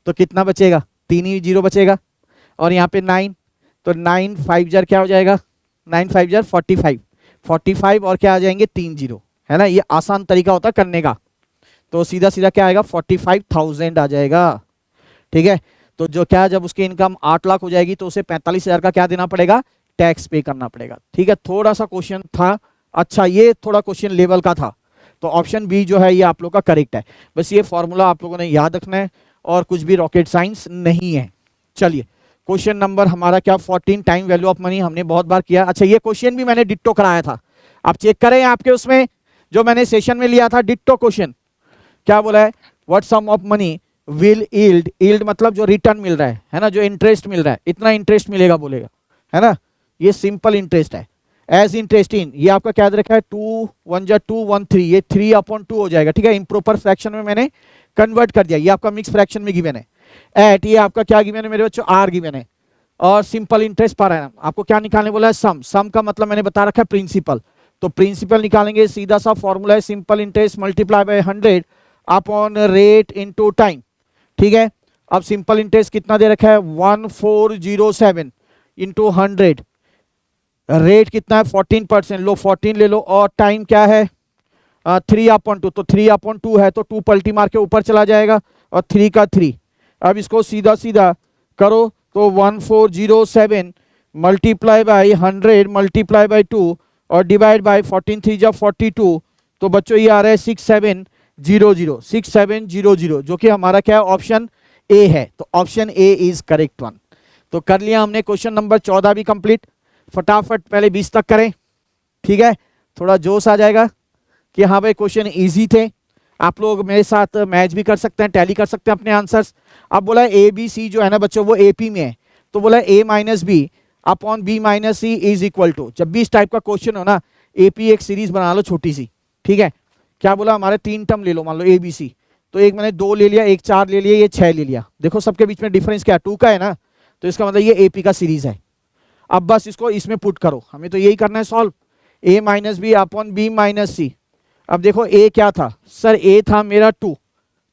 तो कितना बचेगा, 3 ही 0 बचेगा। और यहाँ पे 9, तो 9 5 जार क्या हो जाएगा, 9 5 जार 45, 45 और क्या आ जाएंगे 3 0, है ना। ये आसान तरीका होता है करने का, तो सीधा सीधा क्या आएगा 45,000 आ जाएगा, ठीक है। तो जो क्या, जब उसकी इनकम 8 लाख हो जाएगी तो उसे 45,000 का क्या देना पड़ेगा, टैक्स पे करना पड़ेगा, ठीक है। थोड़ा सा क्वेश्चन था, अच्छा ये थोड़ा क्वेश्चन लेवल का था, तो ऑप्शन बी जो है ये आप लोग का करेक्ट है। बस ये फॉर्मूला आप लोगों ने याद रखना है और कुछ भी रॉकेट साइंस नहीं है। चलिए क्वेश्चन नंबर हमारा क्या, 14 टाइम वैल्यू ऑफ मनी, हमने बहुत बार किया। अच्छा ये क्वेश्चन भी मैंने डिट्टो कराया था, आप चेक करें आपके उसमें जो मैंने सेशन में लिया था, डिट्टो क्वेश्चन। क्या बोला है, what sum of money will yield, yield मतलब जो रिटर्न मिल रहा है ना, जो इंटरेस्ट मिल रहा है, इतना इंटरेस्ट मिलेगा बोलेगा, है ना, ये सिंपल इंटरेस्ट है। एज इंटरेस्ट इन, ये आपका क्या दे रखा है, 2 1 जा 2 1 3, ये 3/2 हो जाएगा, ठीक है। इम्प्रॉपर फ्रैक्शन में मैंने कन्वर्ट कर दिया, ये आपका मिक्स फ्रैक्शन में गिवन है। एट, ये आपका क्या गिवन है मेरे बच्चों, आर गिवन है। और सिंपल इंटरेस्ट पर एनम, आपको क्या निकालने बोला है, सम। सम का मतलब मैंने बता रखा है प्रिंसिपल, तो प्रिंसिपल निकालेंगे, सीधा सा फॉर्मूला है simple interest multiply by 100 upon rate into time, ठीक है। अब सिंपल इंटरेस्ट कितना दे रखा है, 1407 इंटू 100, रेट कितना है 14%, लो 14 ले लो, और टाइम क्या है 3/2, तो 3/2 है तो 2 पलटी मार के ऊपर चला जाएगा और 3 का 3। अब इसको सीधा सीधा करो तो 1407 मल्टीप्लाई बाई 100 मल्टीप्लाई बाई 2 और डिवाइड बाई 14 3 जा 42, तो बच्चों ये आ रहा है 6700, 6700, जो कि हमारा क्या है, ऑप्शन ए है। तो option A is correct one. तो कर लिया हमने क्वेश्चन नंबर 14 भी कंप्लीट। फटाफट पहले 20 तक करें, ठीक है, थोड़ा जोश आ जाएगा कि हाँ भाई क्वेश्चन इजी थे। आप लोग मेरे साथ मैच भी कर सकते हैं, टैली कर सकते हैं अपने आंसर्स। अब बोला ए बी सी जो है ना बच्चों वो एपी में है, तो बोला A minus B upon B minus C is equal to, जब भी इस टाइप का क्वेश्चन हो ना, एपी एक सीरीज बना लो छोटी सी, ठीक है। क्या बोला, हमारे 3 टर्म ले लो, मान लो ए बी सी, तो एक मैंने 2 ले लिया, एक 4 ले लिया, ये 6 ले लिया। देखो सबके बीच में डिफरेंस क्या, 2 का है ना, तो इसका मतलब ये एपी का सीरीज है। अब बस इसको इसमें पुट करो, हमें तो यही करना है solve, A minus B upon B minus C. अब देखो ए क्या था सर, ए था मेरा 2,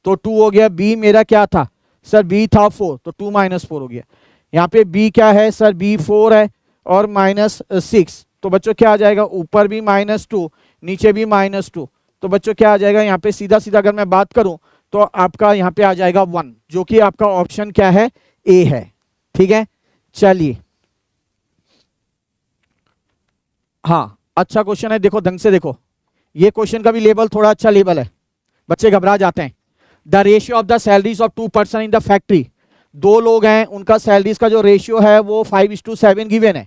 तो 2 हो गया। बी मेरा क्या था सर, बी था 4, तो 2 - 4 हो गया। यहाँ पे बी क्या है सर, बी 4 है और -6, तो बच्चों क्या आ जाएगा, ऊपर भी -2 नीचे भी -2, तो बच्चों क्या आ जाएगा यहाँ पे, सीधा सीधा अगर मैं बात करूं तो आपका यहाँ पे आ जाएगा 1, जो कि आपका ऑप्शन क्या है, ए है, ठीक है। चलिए, हाँ अच्छा क्वेश्चन है, देखो ढंग से देखो, ये क्वेश्चन का भी लेवल थोड़ा अच्छा लेवल है, बच्चे घबरा जाते हैं। The ratio of the salaries of 2 person in the factory, 2 लोग हैं, उनका सैलरीज का जो रेशियो है वो 5:7 गिवन है।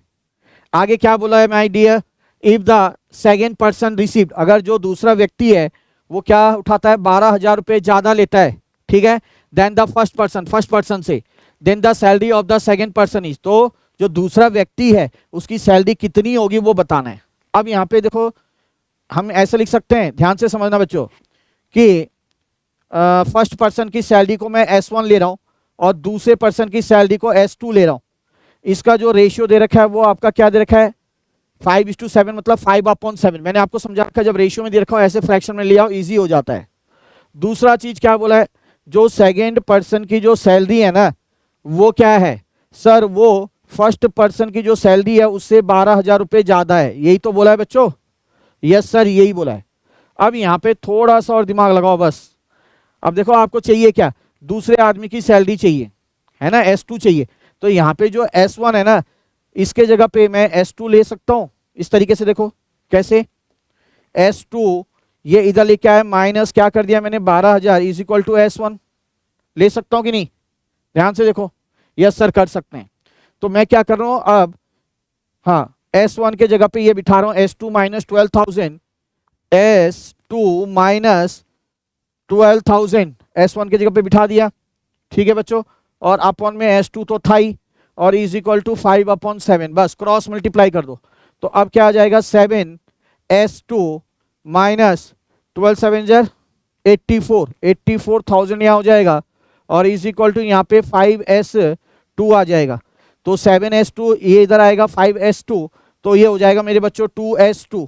आगे क्या बोला है my dear, if the second person received, अगर जो दूसरा व्यक्ति है वो क्या उठाता है, 12,000 रुपये ज्यादा लेता है, ठीक है, देन द फर्स्ट पर्सन से, then the salary of the second person is, तो जो दूसरा व्यक्ति है उसकी सैलरी कितनी होगी वो बताना है। अब यहाँ पे देखो हम ऐसे लिख सकते हैं, ध्यान से समझना बच्चों, कि फर्स्ट पर्सन की सैलरी को मैं S1 ले रहा हूं और दूसरे पर्सन की सैलरी को S2 ले रहा हूं। इसका जो रेशियो दे रखा है वो आपका क्या दे रखा है, 5:7, मतलब 5/7। मैंने आपको समझा रखा है, जब रेशियो में दे रखा हो ऐसे फ्रैक्शन में ले आओ, इजी हो जाता है। दूसरा चीज क्या बोला है, जो सेकेंड पर्सन की जो सैलरी है ना वो क्या है सर, वो फर्स्ट पर्सन की जो सैलरी है उससे 12,000 रुपये ज्यादा है, यही तो बोला है बच्चों। यस सर, यही बोला है। अब यहाँ पे थोड़ा सा और दिमाग लगाओ बस। अब देखो आपको चाहिए क्या, दूसरे आदमी की सैलरी चाहिए, है ना, S2 चाहिए, तो यहाँ पे जो S1 है ना, इसके जगह पे मैं S2 ले सकता हूँ। इस तरीके से देखो कैसे, S2 ये इधर लेके आया, माइनस क्या कर दिया मैंने, 12,000 इज इक्वल टू S1, ले सकता हूँ कि नहीं, ध्यान से देखो। यस सर, कर सकते हैं। तो मैं क्या कर रहा हूँ अब, हाँ S1 के जगह पे ये बिठा रहा हूँ, S2 - 12,000, S2 - 12,000 S1 की जगह पे बिठा दिया, ठीक है बच्चों। और अपॉन में S2 तो था ही, और इज इक्वल टू 5/7, बस क्रॉस मल्टीप्लाई कर दो, तो अब क्या आ जाएगा, 7 S2 - 12 7 84,000 यहाँ हो जाएगा, और इज इक्वल टू यहाँ पे 5S2 आ जाएगा, तो 7S2 ये इधर आएगा, 5S2 तो ये हो जाएगा मेरे बच्चों 2S2,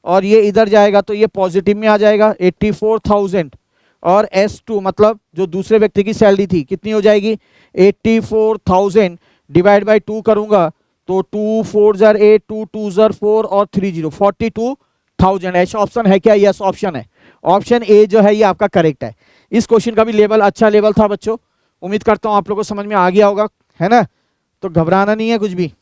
और ये इधर जाएगा तो ये पॉजिटिव में आ जाएगा 84,000, और S2 मतलब जो दूसरे व्यक्ति की सैलरी थी कितनी हो जाएगी, 84,000 डिवाइड बाई 2 करूंगा तो 2 4 जार 8, 2 2 जार 4 और 3 0, 42,000। ऐसा ऑप्शन है क्या, यस ऑप्शन है, ऑप्शन ए जो है ये आपका करेक्ट है। इस क्वेश्चन का भी लेवल अच्छा लेवल था बच्चों, उम्मीद करता हूं आप लोगों को समझ में आ गया होगा, है ना, तो घबराना नहीं है कुछ भी।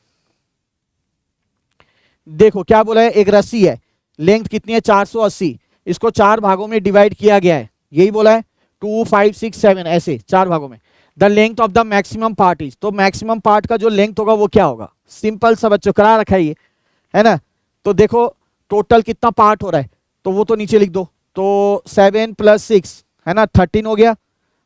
देखो क्या बोला है, एक रस्सी है, लेंथ कितनी है 480, इसको 4 भागों में डिवाइड किया गया है, यही बोला है 2 5 6 7 ऐसे 4 भागों में। The length of the maximum part is, तो मैक्सिमम पार्ट का जो लेंथ होगा वो क्या होगा, सिंपल सा बच्चों करा रखा है ये, है ना। तो देखो टोटल कितना पार्ट हो रहा है, तो वो तो नीचे लिख दो, तो 7 + 6 है ना 13 हो गया,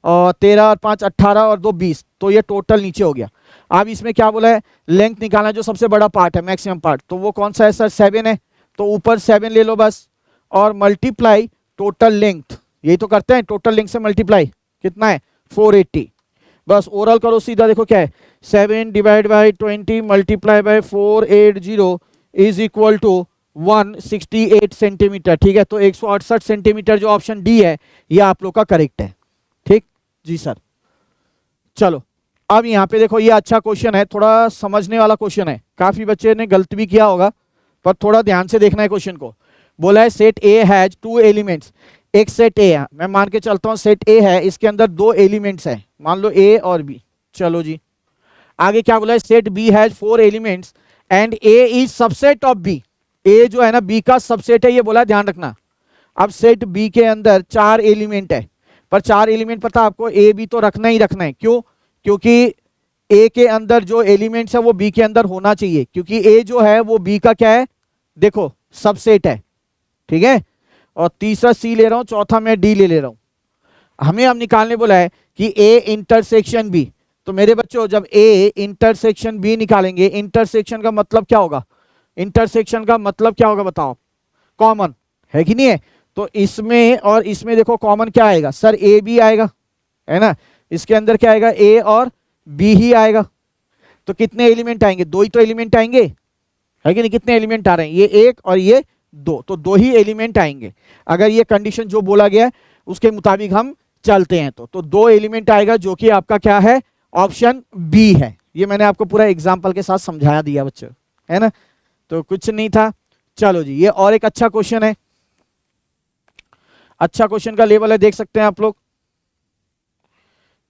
और 13 और 5 18 और 2 20, तो ये टोटल नीचे हो गया। अब इसमें क्या बोला है, लेंथ निकालना जो सबसे बड़ा पार्ट है, मैक्सिमम पार्ट, तो वो कौन सा है सर, 7 है। तो ऊपर 7 ले लो बस, और मल्टीप्लाई टोटल लेंथ, यही तो करते हैं, टोटल लेंथ से मल्टीप्लाई कितना है 480, बस ओरल करो सीधा, देखो क्या है 7 divide by 20 multiply by 480 is equal to 168 centimetre. ठीक है, तो 168 सेंटीमीटर जो ऑप्शन डी है ये आप लोग का करेक्ट है। ठीक जी सर। चलो अब यहाँ पे देखो, ये अच्छा क्वेश्चन है, थोड़ा समझने वाला क्वेश्चन है, काफी बच्चे ने गलत भी किया होगा, पर थोड़ा ध्यान से देखना है क्वेश्चन को। बोला है सेट ए हैज 2 एलिमेंट्स, एक सेट ए है, मैं मान के चलता हूं सेट ए है, इसके अंदर 2 एलिमेंट्स हैं, मान लो ए और बी। चलो जी, आगे क्या बोला है, set B has 4 elements and A is subset of B, A जो है ना बी का सबसेट है, ये बोला है, ध्यान रखना। अब सेट बी के अंदर 4 एलिमेंट है, पर 4 एलिमेंट पता आपको, ए बी तो रखना ही रखना है, क्यों, क्योंकि ए के अंदर जो एलिमेंट्स है वो बी के अंदर होना चाहिए, क्योंकि ए जो है वो बी का क्या है, देखो सबसेट है। ठीक है, और तीसरा सी ले रहा हूं, चौथा मैं डी ले रहा हूं। हमें अब निकालने बोला है कि ए इंटरसेक्शन बी, तो मेरे बच्चों जब ए इंटरसेक्शन बी निकालेंगे, इंटरसेक्शन का मतलब क्या होगा, इंटरसेक्शन का मतलब क्या होगा बताओ, कॉमन है कि नहीं है। तो इसमें और इसमें देखो कॉमन क्या आएगा सर, ए बी आएगा, है ना, इसके अंदर क्या आएगा, ए और बी ही आएगा। तो कितने एलिमेंट आएंगे, 2 ही तो एलिमेंट आएंगे, है कि नहीं, कितने एलिमेंट आ रहे हैं, ये 1 और ये 2, तो 2 ही एलिमेंट आएंगे। अगर ये कंडीशन जो बोला गया है उसके मुताबिक हम चलते हैं तो 2 एलिमेंट आएगा, जो कि आपका क्या है, ऑप्शन बी है। ये मैंने आपको पूरा एग्जाम्पल के साथ समझाया दिया बच्चों, है ना, तो कुछ नहीं था। चलो जी, ये और एक अच्छा क्वेश्चन है, अच्छा क्वेश्चन का लेवल है, देख सकते हैं आप लोग।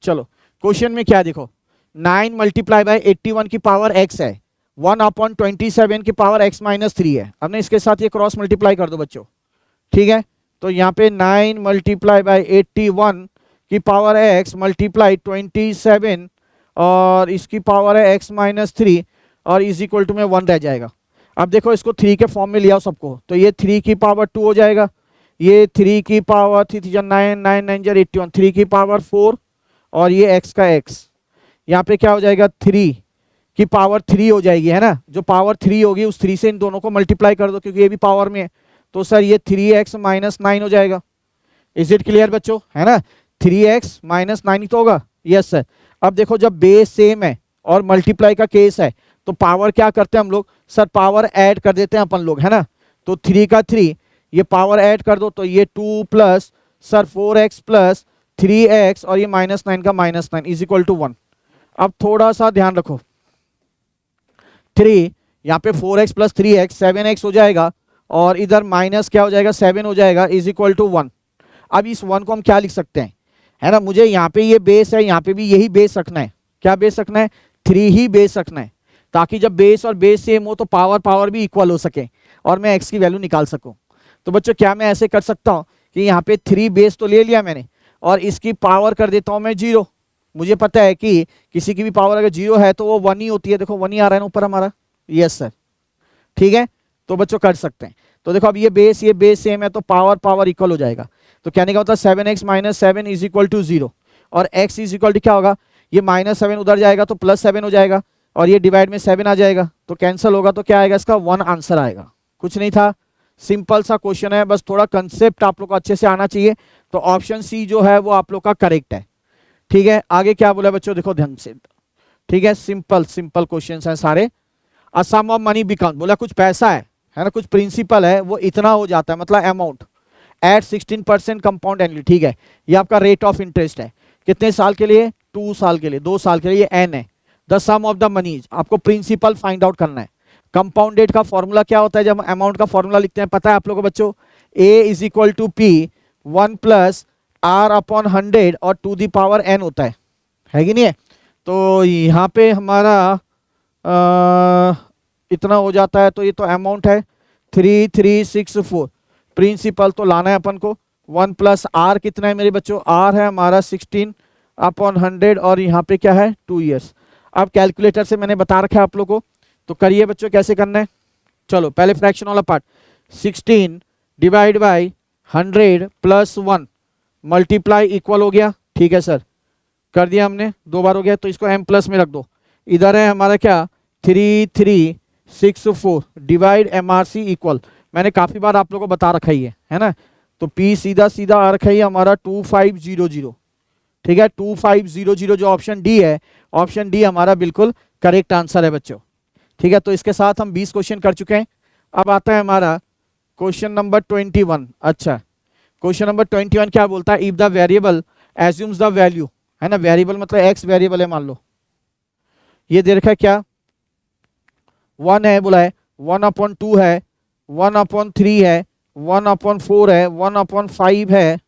चलो क्वेश्चन में क्या देखो, 9 मल्टीप्लाई बाई 81 की पावर x है, 1/27 की पावर x माइनस 3 है। अब ना इसके साथ ये क्रॉस मल्टीप्लाई कर दो बच्चों, ठीक है। तो यहाँ पे 9 मल्टीप्लाई बाई 81 की पावर x मल्टीप्लाई 27 और इसकी पावर है x माइनस 3 और इज इक्वल टू में 1 रह जाएगा। अब देखो इसको 3 के फॉर्म में लिया सबको, तो ये 3 की पावर 2 हो जाएगा, ये 3 की पावर 3 9 9 9 81, 3 की पावर 4 और ये x का x, यहाँ पे क्या हो जाएगा 3 की पावर 3 हो जाएगी, है ना। जो पावर 3 होगी उस 3 से इन दोनों को मल्टीप्लाई कर दो, क्योंकि ये भी पावर में है, तो सर ये 3x माइनस 9 हो जाएगा। इज इट क्लियर बच्चों, है ना, 3x माइनस 9 ही तो होगा, यस सर। अब देखो जब बेस सेम है और मल्टीप्लाई का केस है, तो पावर क्या करते हैं हम लोग, सर पावर ऐड कर देते हैं अपन लोग, है ना। तो 3 का 3, ये पावर ऐड कर दो, तो ये 2 plus sir 4x plus 3x और ये माइनस 9 का माइनस 9 इज इक्वल टू 1। अब थोड़ा सा ध्यान रखो, 3 यहाँ पे 4x प्लस 3x 7x हो जाएगा, और इधर माइनस क्या हो जाएगा 7 हो जाएगा, इज इक्वल टू 1। अब इस 1 को हम क्या लिख सकते हैं, है ना, मुझे यहाँ पे ये बेस है, यहाँ पे भी यही बेस रखना है, क्या बेस रखना है, 3 ही बेस रखना है, ताकि जब बेस और बेस सेम हो तो पावर पावर भी इक्वल हो सके और मैं x की वैल्यू निकाल सकूं। तो बच्चों क्या मैं ऐसे कर सकता हूं कि यहाँ पे 3 बेस तो ले लिया मैंने और इसकी पावर कर देता हूं मैं 0। मुझे पता है कि किसी की भी पावर अगर 0 है तो वो 1 ही होती है, देखो 1 ही आ रहा है ना ऊपर हमारा, यस सर, ठीक है। तो बच्चों कर सकते हैं, तो देखो अब ये बेस सेम है तो पावर पावर इक्वल हो जाएगा। तो कहने का मतलब 7x minus 7 is equal to 0 और x इज इक्वल टू क्या होगा, ये माइनस 7 उधर जाएगा तो प्लस 7 हो जाएगा और ये डिवाइड में 7 आ जाएगा, तो कैंसिल होगा, तो क्या आएगा इसका 1 आंसर आएगा। कुछ नहीं था, सिंपल सा क्वेश्चन है, बस थोड़ा कंसेप्ट आप लोग को अच्छे से आना चाहिए। तो ऑप्शन सी जो है वो आप लोग का करेक्ट है, ठीक है। आगे क्या बोला बच्चों, देखो ध्यान से, ठीक है, सिंपल सिंपल क्वेश्चन है सारे। अ सम ऑफ मनी बिकम, बोला कुछ पैसा है ना, कुछ प्रिंसिपल है वो इतना हो जाता है, मतलब अमाउंट एट 16% कंपाउंड एनुअली, ठीक है। ये आपका रेट ऑफ इंटरेस्ट है, कितने साल के लिए, 2 साल के लिए, 2 साल के लिए, ये एन है। The sum of the money, आपको प्रिंसिपल फाइंड आउट करना है। कंपाउंड रेट का फॉर्मूला क्या होता है, जब अमाउंट का फॉर्मूला लिखते हैं पता है आप लोगों को बच्चों, A is equal to P 1 plus R upon 100 और टू दी पावर एन होता है कि नहीं है। तो यहाँ पे हमारा इतना हो जाता है, तो ये तो अमाउंट है 3364, प्रिंसिपल तो लाना है अपन को। 1 प्लस आर कितना है मेरे बच्चों, आर है हमारा 16 अपॉन 100 और यहाँ पे क्या है 2 ईयर्स। अब कैलकुलेटर से मैंने बता रखा है आप लोगों को, तो करिए बच्चों कैसे करना है। चलो पहले फ्रैक्शन वाला part, 16 divide by 100 plus 1 multiply equal हो गया, ठीक है सर, कर दिया हमने, 2 बार हो गया, तो इसको m प्लस में रख दो। इधर है हमारा क्या 3364 डिवाइड MRC इक्वल, मैंने काफ़ी बार आप लोगों को बता रखा ही है ना। तो P सीधा सीधा आ रखा ही हमारा 2500, ठीक है 2500 जो ऑप्शन डी है, ऑप्शन डी हमारा बिल्कुल करेक्ट आंसर है बच्चों। ठीक है, तो इसके साथ हम 20 क्वेश्चन कर चुके हैं। अब आता है हमारा क्वेश्चन नंबर 21। अच्छा, क्वेश्चन नंबर 21 क्या बोलता है, if the variable assumes the value, है ना, वेरिएबल मतलब एक्स वेरिएबल है, मान लो ये दे रखा है क्या 1 है, बोला है 1/2 है, 1/3 है, 1/4 है, 1/5 है,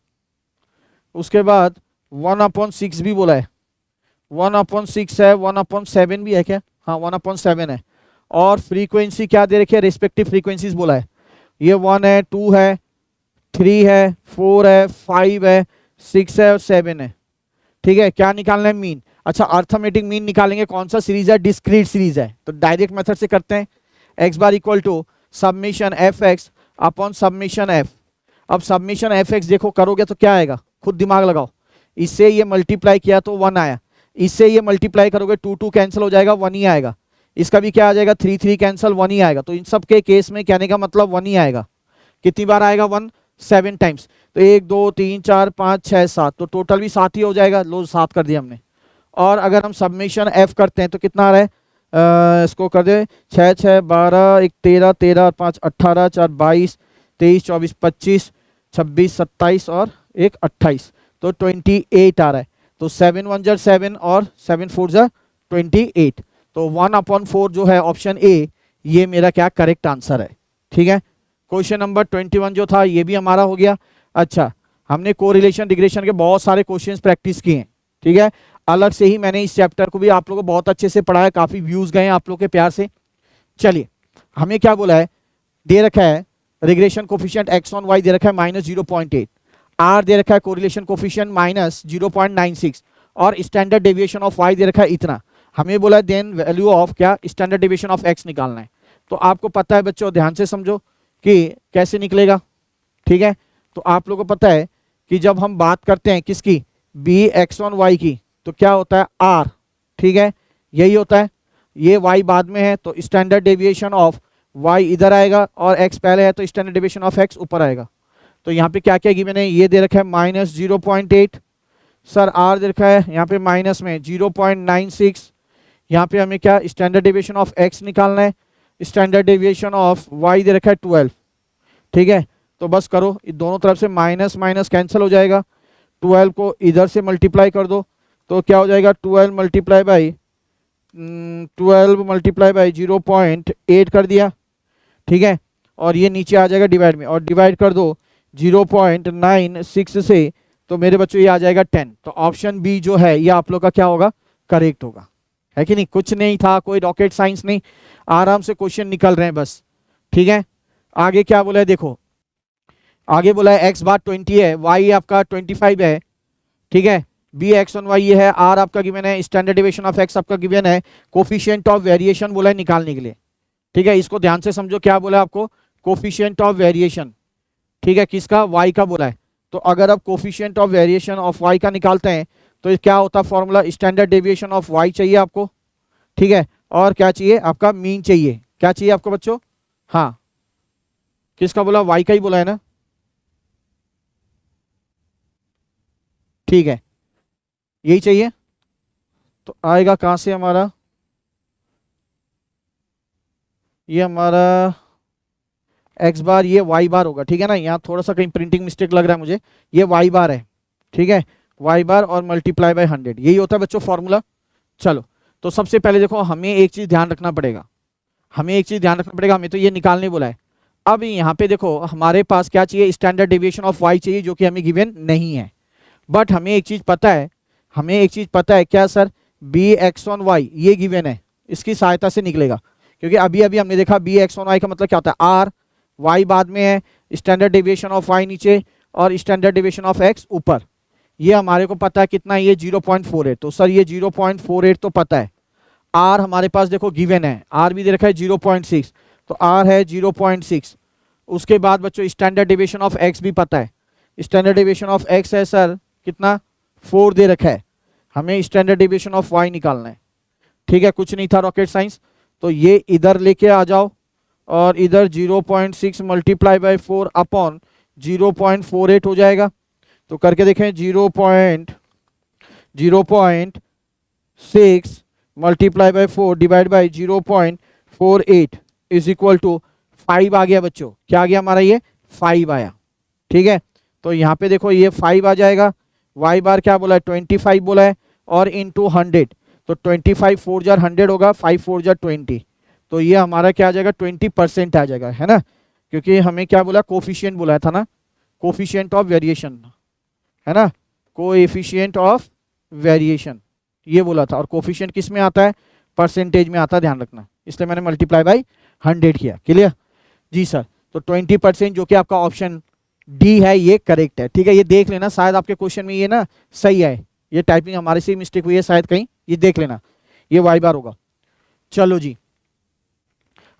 उसके बाद 1/6 भी बोला है, 1/6 है, 1/7 भी है क्या, हाँ 1/7 है। और फ्रीक्वेंसी क्या दे रखी है, रिस्पेक्टिव फ्रीक्वेंसीज बोला है, ये 1 है, 2 है, 3 है, 4 है, 5 है, 6 है और 7 है। ठीक है, क्या निकालना है, मीन। अच्छा, अर्थमेटिक मीन निकालेंगे, कौन सा सीरीज है, डिस्क्रीट सीरीज है, तो डायरेक्ट मेथड से करते हैं। X bar equal to summation F X upon summation F. अब सबमिशन एफ एक्स देखो करोगे तो क्या आएगा, खुद दिमाग लगाओ, इससे ये मल्टीप्लाई किया तो 1 आया, इससे ये मल्टीप्लाई करोगे 2 2 कैंसिल हो जाएगा, 1 ही आएगा, इसका भी क्या आ जाएगा 3 3 कैंसिल, 1 ही आएगा। तो इन सब के केस में कहने का मतलब 1 ही आएगा। कितनी बार आएगा 1, 7 टाइम्स, तो 1 2 3 4 5 6 7, तो टोटल भी 7 ही हो जाएगा, लो 7 कर दिया हमने। और अगर हम सबमिशन एफ करते हैं तो कितना आ रहा है, इसको कर दे 6 6 12 1 13 13 और 5 18 4 22 23 24 25 26 27 और 1 28, तो 28 आ रहा है। तो 7 1 जार 7 और 7 4 जार 28, तो 1/4 जो है ऑप्शन ए, ये मेरा क्या करेक्ट आंसर है। ठीक है, क्वेश्चन नंबर 21 जो था ये भी हमारा हो गया। अच्छा, हमने कोरिलेशन रिग्रेशन के बहुत सारे क्वेश्चंस प्रैक्टिस किए हैं। ठीक है, अलग से ही मैंने इस चैप्टर को भी आप लोगों को बहुत अच्छे से पढ़ाया, काफी व्यूज गए हैं आप लोगों के प्यार से। चलिए, हमें क्या बोला है, दे रखा है regression coefficient x on why they रखा है -0.8, आर दे रखा है कोरिलेशन कोफिशिएंट -0.96 और standard deviation of why they रखा है इतना। हमें बोला देन वैल्यू ऑफ क्या स्टैंडर्ड डेविएशन ऑफ एक्स निकालना है। तो आपको पता है बच्चों, ध्यान से समझो कि कैसे निकलेगा। ठीक है, तो आप लोगों को पता है कि जब हम बात करते हैं किसकी, बी एक्स ऑन वाई की, तो क्या होता है आर। ठीक है, यही होता है, ये वाई बाद में है तो स्टैंडर्ड डेविएशन ऑफ वाई इधर आएगा और एक्स पहले है तो स्टैंडर्ड डेविएशन ऑफ एक्स ऊपर आएगा। तो यहाँ पे क्या क्या गिवन है, ये दे रखा है -0.8, सर आर दे रखा है यहाँ पे माइनस में 0.96, यहाँ पे हमें क्या स्टैंडर्ड डेविएशन ऑफ एक्स निकालना है, standard deviation of why they रखा है 12। ठीक है, तो बस करो, दोनों तरफ से माइनस माइनस कैंसिल हो जाएगा, 12 को इधर से मल्टीप्लाई कर दो तो क्या हो जाएगा 12 मल्टीप्लाई बाई 0.8 कर दिया। ठीक है, और ये नीचे आ जाएगा डिवाइड में, और डिवाइड कर दो 0.96 से, तो मेरे बच्चों ये आ जाएगा 10। तो ऑप्शन बी जो है ये आप लोग का क्या होगा, करेक्ट होगा, है कि नहीं। कुछ नहीं था, कोई रॉकेट साइंस नहीं, आराम से क्वेश्चन निकल रहे हैं बस। ठीक है, आगे क्या बोला है देखो, आगे बोला है एक्स बार 20 है, वाई आपका 25 है। ठीक है, बी एक्स ऑन वाई ये है, आर आपका गिवन है, स्टैंडर्ड डेविएशन ऑफ एक्स आपका गिवन है, कोफिशिएंट ऑफ वेरिएशन बोला है निकालने के लिए। ठीक है, इसको ध्यान से समझो, क्या बोला है आपको, कोफिशिएंट ऑफ वेरिएशन। ठीक है, किसका, वाई का बोला है। तो अगर आप coefficient of variation of Y का निकालते हैं तो क्या होता है formula, standard deviation of Y चाहिए आपको। ठीक है, और क्या चाहिए आपका, मीन चाहिए। क्या चाहिए आपको बच्चों, हाँ किसका बोला, वाई का ही बोला है ना। ठीक है, यही चाहिए, तो आएगा कहां से हमारा, ये हमारा एक्स बार, ये वाई बार होगा। ठीक है ना, यहाँ थोड़ा सा कहीं प्रिंटिंग मिस्टेक लग रहा है मुझे, ये वाई बार है। ठीक है, वाई बार और मल्टीप्लाई बाय 100, यही होता है बच्चों फॉर्मूला। चलो, तो सबसे पहले देखो हमें एक चीज ध्यान रखना पड़ेगा, हमें तो ये निकालने बोला है। अब यहाँ पे देखो हमारे पास क्या चाहिए, स्टैंडर्ड डेविएशन ऑफ वाई चाहिए, जो कि हमें गिवन नहीं है। बट हमें एक चीज पता है, क्या sir, B X on Y ये गिवन है, इसकी सहायता से निकलेगा। क्योंकि अभी अभी हमने देखा बी एक्स ऑन वाई का मतलब क्या होता है, आर वाई बाद में है, स्टैंडर्ड डेविएशन ऑफ वाई नीचे और स्टैंडर्ड डेविएशन ऑफ एक्स ऊपर। ये हमारे को पता है कितना, ये 0.48, तो सर ये 0.48 तो पता है। आर हमारे पास देखो गिवन है, आर भी दे रखा है 0.6, तो आर है 0.6। उसके बाद बच्चों स्टैंडर्ड डेविएशन ऑफ एक्स भी पता है, स्टैंडर्ड डेविएशन ऑफ एक्स है सर कितना 4 दे रखा है, हमें स्टैंडर्ड डेविएशन ऑफ y निकालना है। ठीक है, कुछ नहीं था रॉकेट साइंस। तो ये इधर लेके आ जाओ और इधर 0.6 मल्टीप्लाई बाई 4 अपॉन 0.48 हो जाएगा। तो करके देखें, 0.6 multiply by 4 divide by 0.48 is equal to 5 आ गया बच्चों। क्या आ गया हमारा, ये 5 आया। ठीक है, तो यहाँ पे देखो ये 5 आ जाएगा। y बार क्या बोला है, 25 बोला है, और इंटू 100, तो 25 4 जार 100 होगा, 5 4 जार 20, तो ये हमारा क्या आ जाएगा, 20% आ जाएगा, है ना। क्योंकि हमें क्या बोला, कोफिशिएंट बोला था ना, कोफिशिएंट ऑफ वेरिएशन, है ना, कोएफिशिएंट ऑफ वेरिएशन ये बोला था। और कोफिशिएंट किस में आता है, परसेंटेज में आता है, ध्यान रखना, इसलिए मैंने मल्टीप्लाई बाई 100 किया। क्लियर जी सर। तो 20% जो कि आपका ऑप्शन डी है ये करेक्ट है। ठीक है, ये देख लेना, शायद आपके क्वेश्चन में ये ना सही है, ये टाइपिंग हमारे से मिस्टेक हुई है शायद कहीं, ये देख लेना, ये y बार होगा। चलो जी,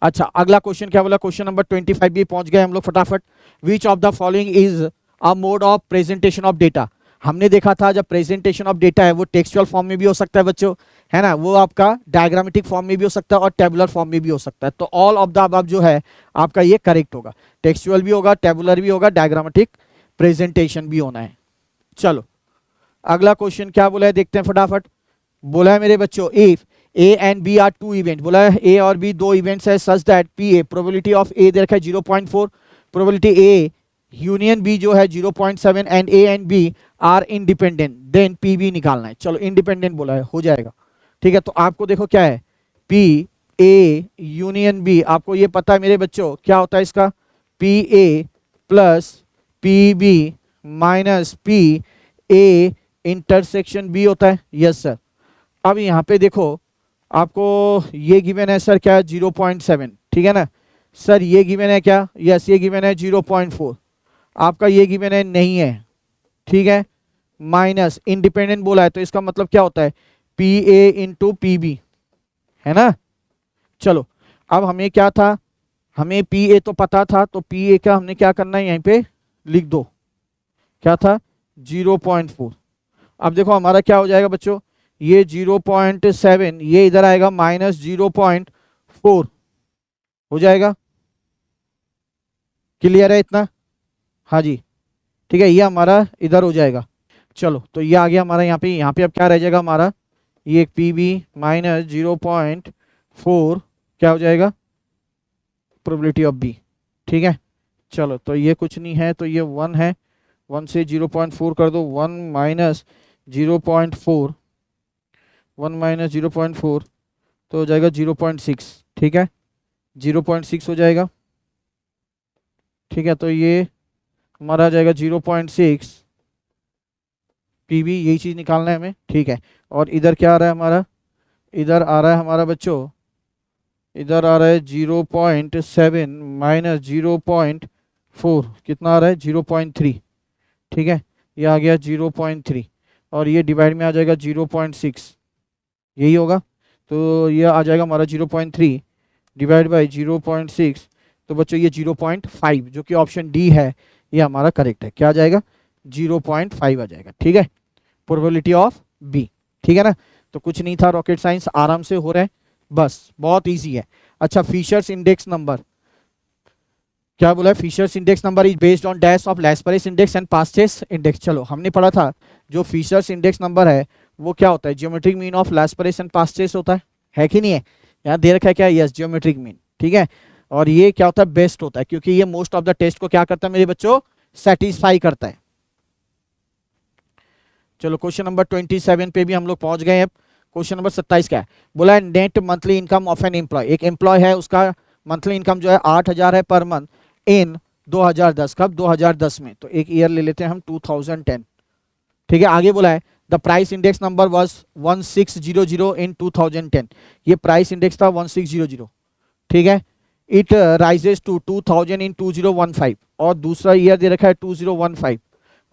अच्छा अगला क्वेश्चन क्या बोला, क्वेश्चन नंबर 25 भी पहुंच गए हम लोग फटाफट। Which of the following is a mode of presentation of data. हमने देखा था जब प्रेजेंटेशन ऑफ डेटा है वो टेक्सचुअल फॉर्म में भी हो सकता है बच्चों, है ना, वो आपका डायग्रामेटिक फॉर्म में भी हो सकता है और टेबुलर फॉर्म में भी हो सकता है। तो ऑल ऑफ द अबव जो है आपका ये करेक्ट होगा, टेक्सचुअल भी होगा, टेबुलर भी होगा, डायग्रामेटिक प्रेजेंटेशन भी होना है। चलो अगला क्वेश्चन क्या बोला है देखते हैं फटाफट। बोला है मेरे बच्चों, if A and B are two event, बोला है ए और बी दो इवेंट्स है, such that P A, probability of A दे रखा है 0.4, प्रोबेबिलिटी ए यूनियन बी जो है 0.7 and A and B are independent, then P B निकालना है। चलो इंडिपेंडेंट बोला है, हो जाएगा। ठीक है, तो आपको देखो क्या है, पी ए यूनियन बी, आपको ये पता है मेरे बच्चों क्या होता है इसका, P A plus P B minus P A intersection B होता है। Yes sir. अब यहाँ पे देखो आपको ये गिवन है सर क्या है, 0.7, ठीक है ना सर, ये गिवन है क्या, यस ये गिवन है 0.4, आपका ये गिवन है नहीं है, ठीक है, माइनस इंडिपेंडेंट बोला है, तो इसका मतलब क्या होता है, P A into P B, है ना। चलो अब हमें क्या था, हमें पी ए तो पता था, तो पी ए का हमने क्या करना है, यहीं पे लिख दो, क्या था 0.4। अब देखो हमारा क्या हो जाएगा बच्चों, ये 0.7 ये इधर आएगा माइनस 0.4 हो जाएगा। क्लियर है इतना, हाँ जी ठीक है, ये हमारा इधर हो जाएगा। चलो तो ये आ गया हमारा यहाँ पे अब क्या रह जाएगा हमारा, ये पी बी माइनस 0.4 क्या हो जाएगा, प्रोबेबिलिटी ऑफ बी। ठीक है, चलो तो ये कुछ नहीं है, तो ये 1 है, 1 से 0.4 कर दो, 1 माइनस 0.4, 1 माइनस 0.4 तो हो जाएगा 0.6। ठीक है, 0.6 हो जाएगा। ठीक है, तो ये हमारा आ जाएगा 0.6 पी बी, यही चीज़ निकालना है हमें। ठीक है, और इधर क्या आ रहा है हमारा, इधर आ रहा है हमारा बच्चों, इधर आ रहा है 0.7 माइनस 0.4 कितना आ रहा है 0.3। ठीक है, ये आ गया 0.3 और ये डिवाइड में आ जाएगा 0.6, यही होगा, तो ये आ जाएगा हमारा 0.3 डिवाइड बाई 0.6, तो बच्चों ये 0.5 जो कि ऑप्शन डी है ये हमारा करेक्ट है। क्या आ जाएगा 0.5 आ जाएगा। ठीक है, प्रोबेबिलिटी ऑफ बी। ठीक है ना, तो कुछ नहीं था, रॉकेट साइंस आराम से हो रहा है, बस बहुत इजी है। अच्छा फिशर्स इंडेक्स नंबर क्या बोला है, Fisher's index number is based on dash of Laspeyres index and Paasche's index. चलो हमने पढ़ा था जो फिशर्स इंडेक्स नंबर है वो क्या होता है, ज्योमेट्रिक मीन ऑफ लैस्परेस एंड पास्टेस होता है कि नहीं है, यहाँ दे रखा है क्या, यस ज्योमेट्रिक मीन। ठीक है, और ये क्या होता है, बेस्ट होता है, क्योंकि ये मोस्ट ऑफ द टेस्ट को क्या करता है मेरे बच्चों, सेटिस्फाई करता है। चलो क्वेश्चन नंबर 27 पे भी हम लोग पहुंच गए। अब क्वेश्चन नंबर 27 क्या है, बोला है net monthly income of an employee, एक एम्प्लॉय है उसका मंथली इनकम जो है 8000 है पर मंथ इन 2010, कब 2010 में, तो एक ईयर ले लेते हैं हम 2010। ठीक है, आगे बोला है the price index number was 1600 इन 2010, ये प्राइस इंडेक्स था 1600। ठीक है, इट राइजेस टू 2000 इन 2015, और दूसरा ईयर दे रखा है 2015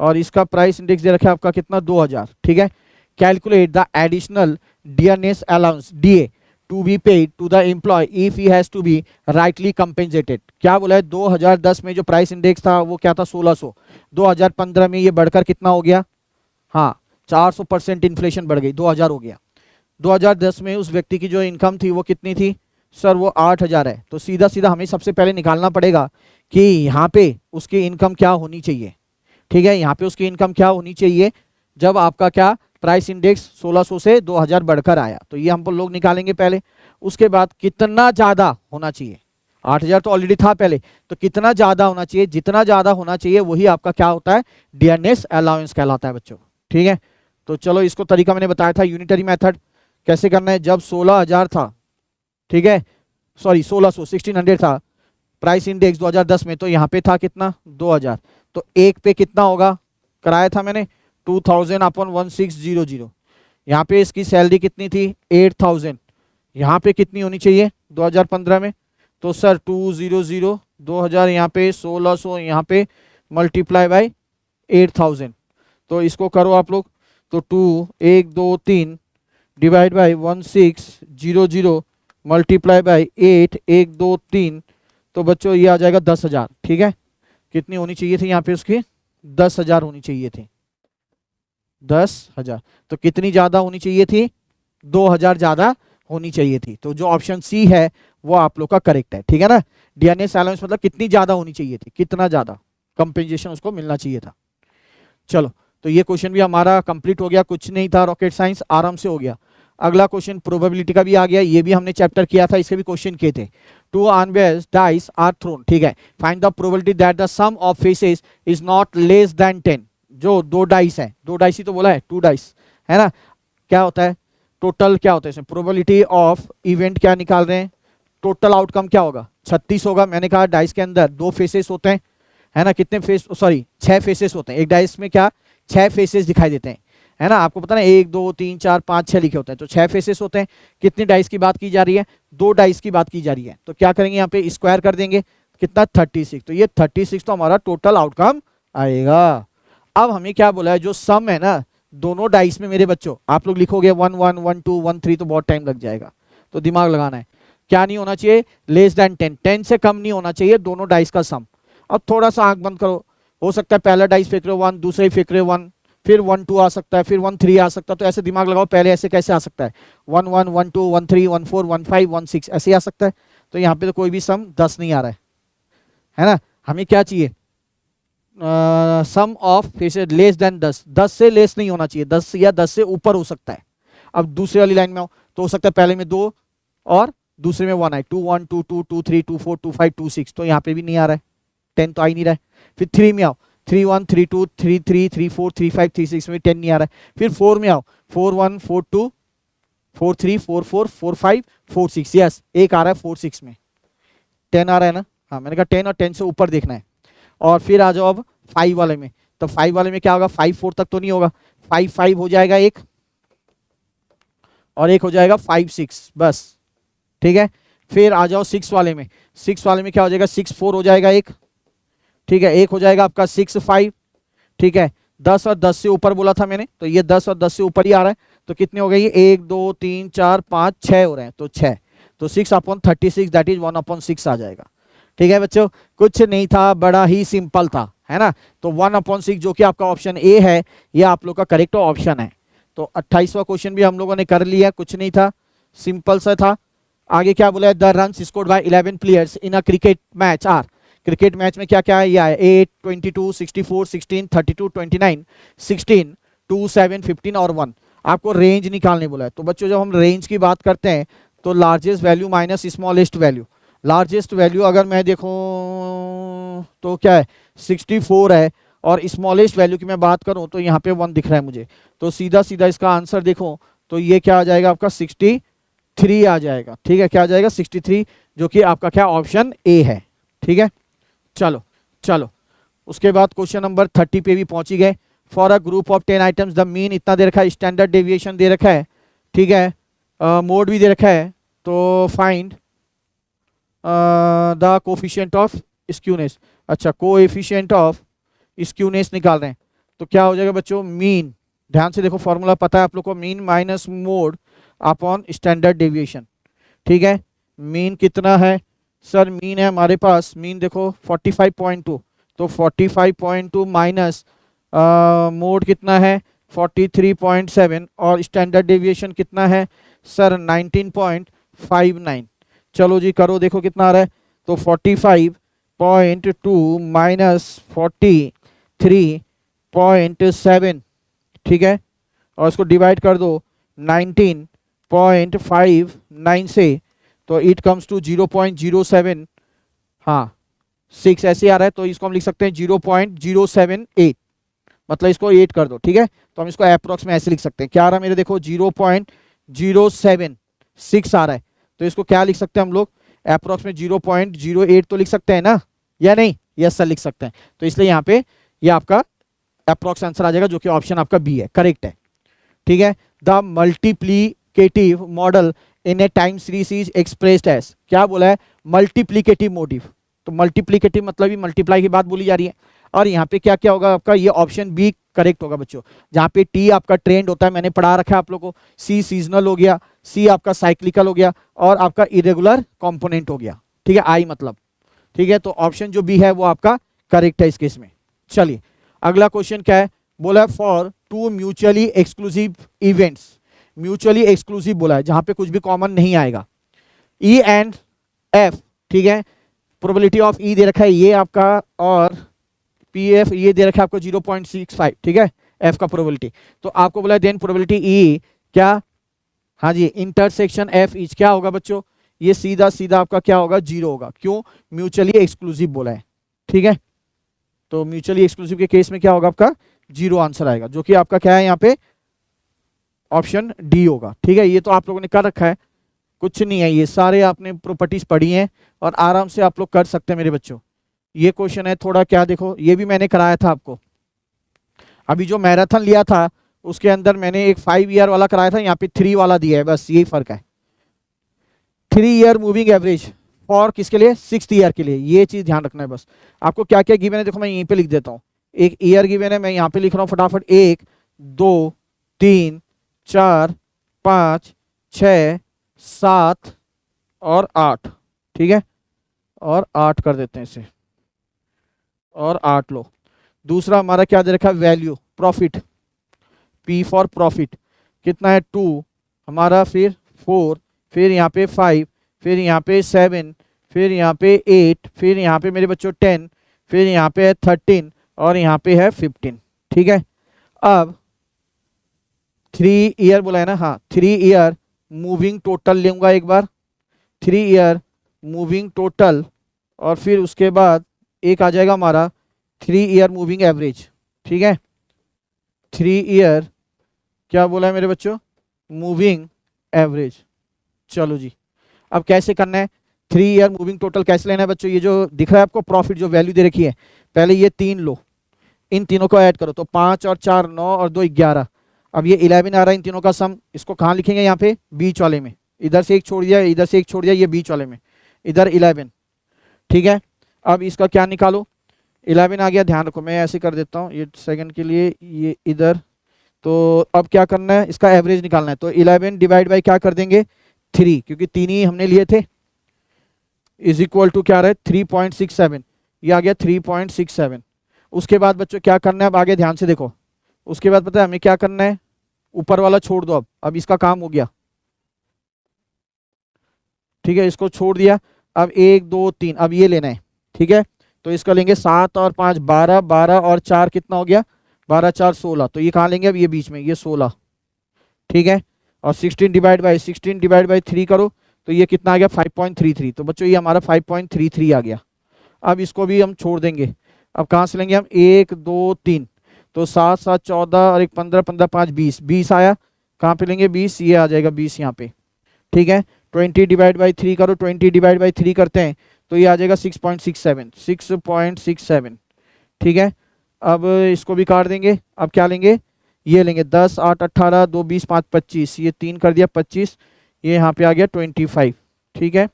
और इसका प्राइस इंडेक्स दे रखा है आपका कितना 2000। ठीक है, calculate the additional dearness allowance DA to be paid to the employee if he has to be rightly compensated. क्या बोला है, 2010 में जो प्राइस इंडेक्स था वो क्या था 1600, 2015 में ये बढ़कर कितना हो गया, हाँ 400% इन्फ्लेशन बढ़ गई, 2000 हो गया। 2010 में उस व्यक्ति की जो इनकम थी वो कितनी थी सर, वो 8000 है। तो सीधा सीधा हमें सबसे पहले निकालना पड़ेगा कि यहाँ पे उसकी इनकम क्या होनी चाहिए। ठीक है, यहाँ पे उसकी इनकम क्या होनी चाहिए जब आपका क्या प्राइस इंडेक्स 1600 से 2000 बढ़कर आया। तो ये हम लोग निकालेंगे पहले। उसके बाद कितना ज्यादा होना चाहिए, 8000 तो ऑलरेडी था पहले, तो कितना ज्यादा होना चाहिए, जितना ज्यादा होना चाहिए वही आपका क्या होता है, डियरनेस अलाउंस कहलाता है बच्चों। ठीक है, तो चलो इसको तरीका मैंने बताया था, यूनिटरी मेथड कैसे करना है। जब 16000 था, ठीक है, सॉरी 1600 था प्राइस इंडेक्स 2010 में, तो यहाँ पे था कितना 2000, तो एक पे कितना होगा, कराया था मैंने 2000 अपॉन 1600। यहाँ पे इसकी सैलरी कितनी थी 8000, यहाँ पे कितनी होनी चाहिए 2015 में, तो सर 200 2000 यहाँ पे 1600 यहाँ पे मल्टीप्लाई बाय 8000। तो इसको करो आप लोग, तो 2 1 2 3 डिवाइड बाय 1600 मल्टीप्लाई बाय 8 1 2 3, तो बच्चों ये आ जाएगा 10,000। ठीक है, कितनी होनी चाहिए थी यहाँ पे उसकी 10,000 होनी चाहिए थी, 10,000। तो कितनी ज्यादा होनी चाहिए थी 2000 ज्यादा होनी चाहिए थी। तो जो ऑप्शन सी है वो आप लोग का करेक्ट है। ठीक है ना, डियरनेस अलाउंस मतलब कितनी ज्यादा होनी चाहिए थी, कितना ज्यादा कंपेंसेशन उसको मिलना चाहिए था। चलो, तो ये क्वेश्चन भी हमारा कंप्लीट हो गया, कुछ नहीं था रॉकेट साइंस, आराम से हो गया। अगला क्वेश्चन प्रोबेबिलिटी का भी आ गया, ये भी हमने चैप्टर किया था, इसके भी क्वेश्चन किए थे। 2 अनबेस्ड डाइस आर थ्रोन, ठीक है, find the probability that the sum of faces is not less than 10। जो 2 डाइस है, 2 डाइस ही तो बोला है, 2 डाइस है ना, क्या होता है टोटल, क्या होता है इसमें प्रोबेबिलिटी ऑफ इवेंट क्या निकाल रहे हैं, टोटल आउटकम क्या होगा 36 होगा। मैंने कहा डाइस के अंदर 2 फेसेस होते हैं, है ना, कितने फेस, सॉरी 6 फेसेस होते हैं एक डाइस में, क्या 6 फेसेस दिखाई देते हैं, है ना, आपको पता ना 1 2 3 4 5 6 लिखे होते हैं, तो 6 फेसेस होते हैं। कितनी डाइस की बात की जा रही है, 2 डाइस की बात की जा रही है, तो क्या करेंगे यहाँ पे स्क्वायर कर देंगे, कितना 36, तो ये 36 तो हमारा टोटल आउटकम आएगा। अब हमें क्या बोला है, जो सम है ना दोनों डाइस में मेरे बच्चों, आप लोग लिखोगे 1 1 1 2 1 3 तो बहुत टाइम लग जाएगा, तो दिमाग लगाना है। क्या नहीं होना चाहिए, लेस देन 10, 10 से कम नहीं होना चाहिए दोनों डाइस का सम। अब थोड़ा सा आंख बंद करो, हो सकता है पहला डाइस फेंक रहे हो 1, दूसरे फेंक रहे हो 1, फिर 1 2 आ सकता है, फिर 1 3 आ सकता है, तो ऐसे दिमाग लगाओ, पहले ऐसे कैसे आ सकता है 1 1 1 2 1 3 1 4 1 5 1 6 ऐसे आ सकता है। तो यहाँ पे तो कोई भी सम 10 नहीं आ रहा है ना, हमें क्या चाहिए सम ऑफ फेसेस लेस देन 10, 10 से लेस नहीं होना चाहिए, 10 या 10 से ऊपर हो सकता है। अब दूसरी वाली लाइन में आओ, तो हो सकता है पहले में 2 और दूसरे में 1 आए, 2 1 2 2 2 3 2 4 2 5 2 6, तो यहाँ पे भी नहीं आ रहा है, 10 तो आ ही नहीं रहा है। फिर 3 में आओ, 3 1 3 2 3 3 3 4 3 5 3 6 में 10 नहीं आ रहा है। फिर 4 में आओ, 4 1 4 2 4 3 4 4 4 5 4 6, यस एक आ रहा है 4 6 में 10 आ रहा है ना, हाँ मैंने कहा 10 और 10 से ऊपर देखना है। और फिर आ जाओ अब 5 वाले में, तो 5 वाले में क्या होगा, 5 4 तक तो नहीं होगा, 5 5 हो जाएगा एक, और एक हो जाएगा 5 6 बस। ठीक है, फिर आ जाओ 6 वाले में, 6 वाले में क्या हो जाएगा 6 4 हो जाएगा एक, ठीक है, एक हो जाएगा आपका 6 5, ठीक है, 10 और 10 से ऊपर बोला था मैंने, तो ये 10 और 10 से ऊपर ही आ रहा है, तो कितने हो गए ये 1 2 3 4 5 6 हो रहे हैं, तो 6, तो 6 अपॉन 36 दैट इज 1 अपॉन 6 आ जाएगा। ठीक है बच्चों, कुछ नहीं था, बड़ा ही सिंपल था, है ना, तो 1 अपॉन 6 जो कि आपका ऑप्शन ए है, ये आप लोग का करेक्ट ऑप्शन है। तो 28वां क्वेश्चन भी हम लोगों ने कर लिया, कुछ नहीं था, सिंपल सा था। आगे क्या बोला है, the run scored by 11 players in a cricket match are, cricket match में क्या क्या है, ये है 8 22 64 16 32 29 16 2 7 15 और 1। आपको रेंज निकालने बोला है। तो बच्चों जब हम रेंज की बात करते हैं तो largest value minus smallest value, largest value अगर मैं देखूं तो क्या है 64 है, और स्मॉलेस्ट वैल्यू की मैं बात करूं तो यहाँ पे 1 दिख रहा है मुझे, तो सीधा सीधा इसका आंसर देखो तो ये क्या आ जाएगा आपका 63 आ जाएगा। ठीक है, क्या आ जाएगा 63, जो कि आपका क्या ऑप्शन ए है। ठीक है, चलो चलो उसके बाद क्वेश्चन नंबर 30 पे भी पहुंच ही गए। For a group of 10 items the mean इतना दे रखा है, स्टैंडर्ड डेविएशन दे रखा है, ठीक है, मोड भी दे रखा है, तो find the coefficient of skewness. अच्छा, कोएफिशिएंट ऑफ स्क्यूनेस निकाल रहे हैं, तो क्या हो जाएगा बच्चों मीन, ध्यान से देखो फॉर्मूला पता है आप लोग को, mean minus mode upon standard deviation. ठीक है, मीन कितना है सर, मीन है हमारे पास, मीन देखो 45.2, तो 45.2 माइनस मोड कितना है 43.7 और स्टैंडर्ड डेविएशन कितना है सर 19.59। चलो जी करो, देखो कितना आ रहा है। तो 45.2 माइनस 43.7, ठीक है, और इसको डिवाइड कर दो 19.59 से, तो इट कम्स टू 0.07, हाँ 6 ऐसे आ रहा है, तो इसको हम लिख सकते हैं 0.078, मतलब इसको 8 कर दो, ठीक है। तो हम इसको अप्रोक्स में ऐसे लिख सकते हैं, क्या आ रहा है मेरे, देखो 0.076 आ रहा है, तो इसको क्या लिख सकते हैं हम लोग, अप्रोक्स में 0.08 तो लिख सकते हैं ना, या नहीं, यस सर लिख सकते हैं। तो इसलिए यहाँ पे ये आपका अप्रोक्स आंसर आ जाएगा, जो कि ऑप्शन आपका बी है, करेक्ट है, ठीक है। The multiplicative model in a time series is expressed as, क्या बोला है, मल्टीप्लीकेटिव मोटिव, तो मल्टीप्लीकेटिव मतलब ही मल्टीप्लाई की बात बोली जा रही है। और यहाँ पे क्या क्या होगा आपका, ये ऑप्शन बी करेक्ट होगा बच्चों, जहाँ पे टी आपका ट्रेंड होता है, मैंने पढ़ा रखा है आप लोगों को, सी सीजनल हो गया, सी आपका साइक्लिकल हो गया, और आपका इरेगुलर कंपोनेंट हो गया, ठीक है, आई मतलब, ठीक है। तो ऑप्शन जो बी है वो आपका करेक्ट है इस केस में। चलिए अगला क्वेश्चन क्या है, बोला है for two mutually exclusive events, mutually exclusive बोला है, जहां पे कुछ भी कॉमन नहीं आएगा, ई एंड एफ, ठीक है, प्रोबेबिलिटी ऑफ ई दे रखा है ये आपका, और पी एफ ये दे रखा है आपको 0.65, ठीक है, एफ का प्रोबेबिलिटी। तो आपको बोला है देन प्रोबेबिलिटी ई क्या, हाँ जी, इंटरसेक्शन एफ इज क्या होगा बच्चों, ये सीधा सीधा आपका क्या होगा, 0 होगा, क्यों, म्यूचुअली एक्सक्लूसिव बोला है, ठीक है। तो म्यूचुअली एक्सक्लूसिव के केस में क्या होगा आपका 0 आंसर आएगा, जो कि आपका क्या है यहाँ पे ऑप्शन डी होगा, ठीक है। ये तो आप लोगों ने कर रखा है, कुछ नहीं है, ये सारे आपने प्रॉपर्टीज पढ़ी हैं और आराम से आप लोग कर सकते हैं मेरे बच्चों। ये क्वेश्चन है थोड़ा क्या, देखो ये भी मैंने कराया था आपको, अभी जो मैराथन लिया था उसके अंदर मैंने एक 5 ईयर वाला कराया था, यहाँ पे 3 वाला दिया है, बस यही फर्क है। 3 ईयर मूविंग एवरेज और किसके लिए, 6th ईयर के लिए, ये चीज ध्यान रखना है बस। आपको क्या क्या गिवन है देखो, मैं यहीं पे लिख देता हूँ, एक ईयर गिवन है, मैं यहाँ पे लिख रहा हूँ फटाफट, 1 2 3 4 5 6 7 और 8, ठीक है, और 8 कर देते हैं इसे, और 8 लो। दूसरा हमारा क्या दे रखा है, value profit, P for profit कितना है 2 हमारा, फिर 4, फिर यहाँ पे 5, फिर यहाँ पे 7, फिर यहाँ पे 8, फिर यहाँ पे मेरे बच्चों 10, फिर यहाँ पे है 13 और यहाँ पे है 15, ठीक है। अब 3 ईयर बोला है ना, हाँ 3 ईयर मूविंग टोटल लूंगा एक बार, 3 ईयर मूविंग टोटल, और फिर उसके बाद एक आ जाएगा हमारा 3 ईयर मूविंग एवरेज, ठीक है, 3 ईयर क्या बोला है मेरे बच्चों, मूविंग एवरेज। चलो जी अब कैसे करना है, 3 ईयर मूविंग टोटल कैसे लेना है बच्चों, ये जो दिख रहा है आपको प्रॉफिट जो वैल्यू दे रखी है, पहले ये 3 लो, इन तीनों को ऐड करो, तो 5 और 4 9 और 2 11, अब ये 11 आ रहा है इन तीनों का सम, इसको कहाँ लिखेंगे, यहाँ पे बीच वाले में, इधर से एक छोड़ दिया, इधर से एक छोड़ दिया, ये बीच वाले में, इधर 11, ठीक है। अब इसका क्या निकालो, 11 आ गया, ध्यान रखो मैं ऐसे कर देता हूँ ये सेकंड के लिए, ये इधर, तो अब क्या करना है, इसका एवरेज निकालना है, तो 11 डिवाइड बाई क्या कर देंगे 3, क्योंकि 3 ही हमने लिए थे, इज इक्वल टू क्या रहा है 3.67, ये आ गया 3.67। उसके बाद बच्चों क्या करना है, अब आगे ध्यान से देखो, उसके बाद पता है हमें क्या करना है, ऊपर वाला छोड़ दो, अब इसका काम हो गया, ठीक है, इसको छोड़ दिया, अब 1 2 3 अब ये लेना है, ठीक है। तो इसका लेंगे 7 और 5 12, 12 और 4 कितना हो गया, 12 4 16, तो ये कहाँ लेंगे, अब ये बीच में ये 16, ठीक है, और 16 डिवाइड बाई 3 करो, तो ये कितना आ गया 5.33, तो बच्चों ये हमारा 5.33 आ गया। अब इसको भी हम छोड़ देंगे, अब कहाँ से लेंगे हम, 1 2 3, तो 7 7 14 और 1 15 15 5 20, 20 आया, कहाँ पे लेंगे 20, ये आ जाएगा 20 यहाँ पे, ठीक है। 20 डिवाइड बाई 3 करो, 20 डिवाइड बाई 3 करते हैं तो ये आ जाएगा 6.67, ठीक है। अब इसको भी काट देंगे, अब क्या लेंगे, ये लेंगे 10 8 18 2 20 5 25, ये 3 कर दिया 25, ये यहाँ पे आ गया 25, ठीक है।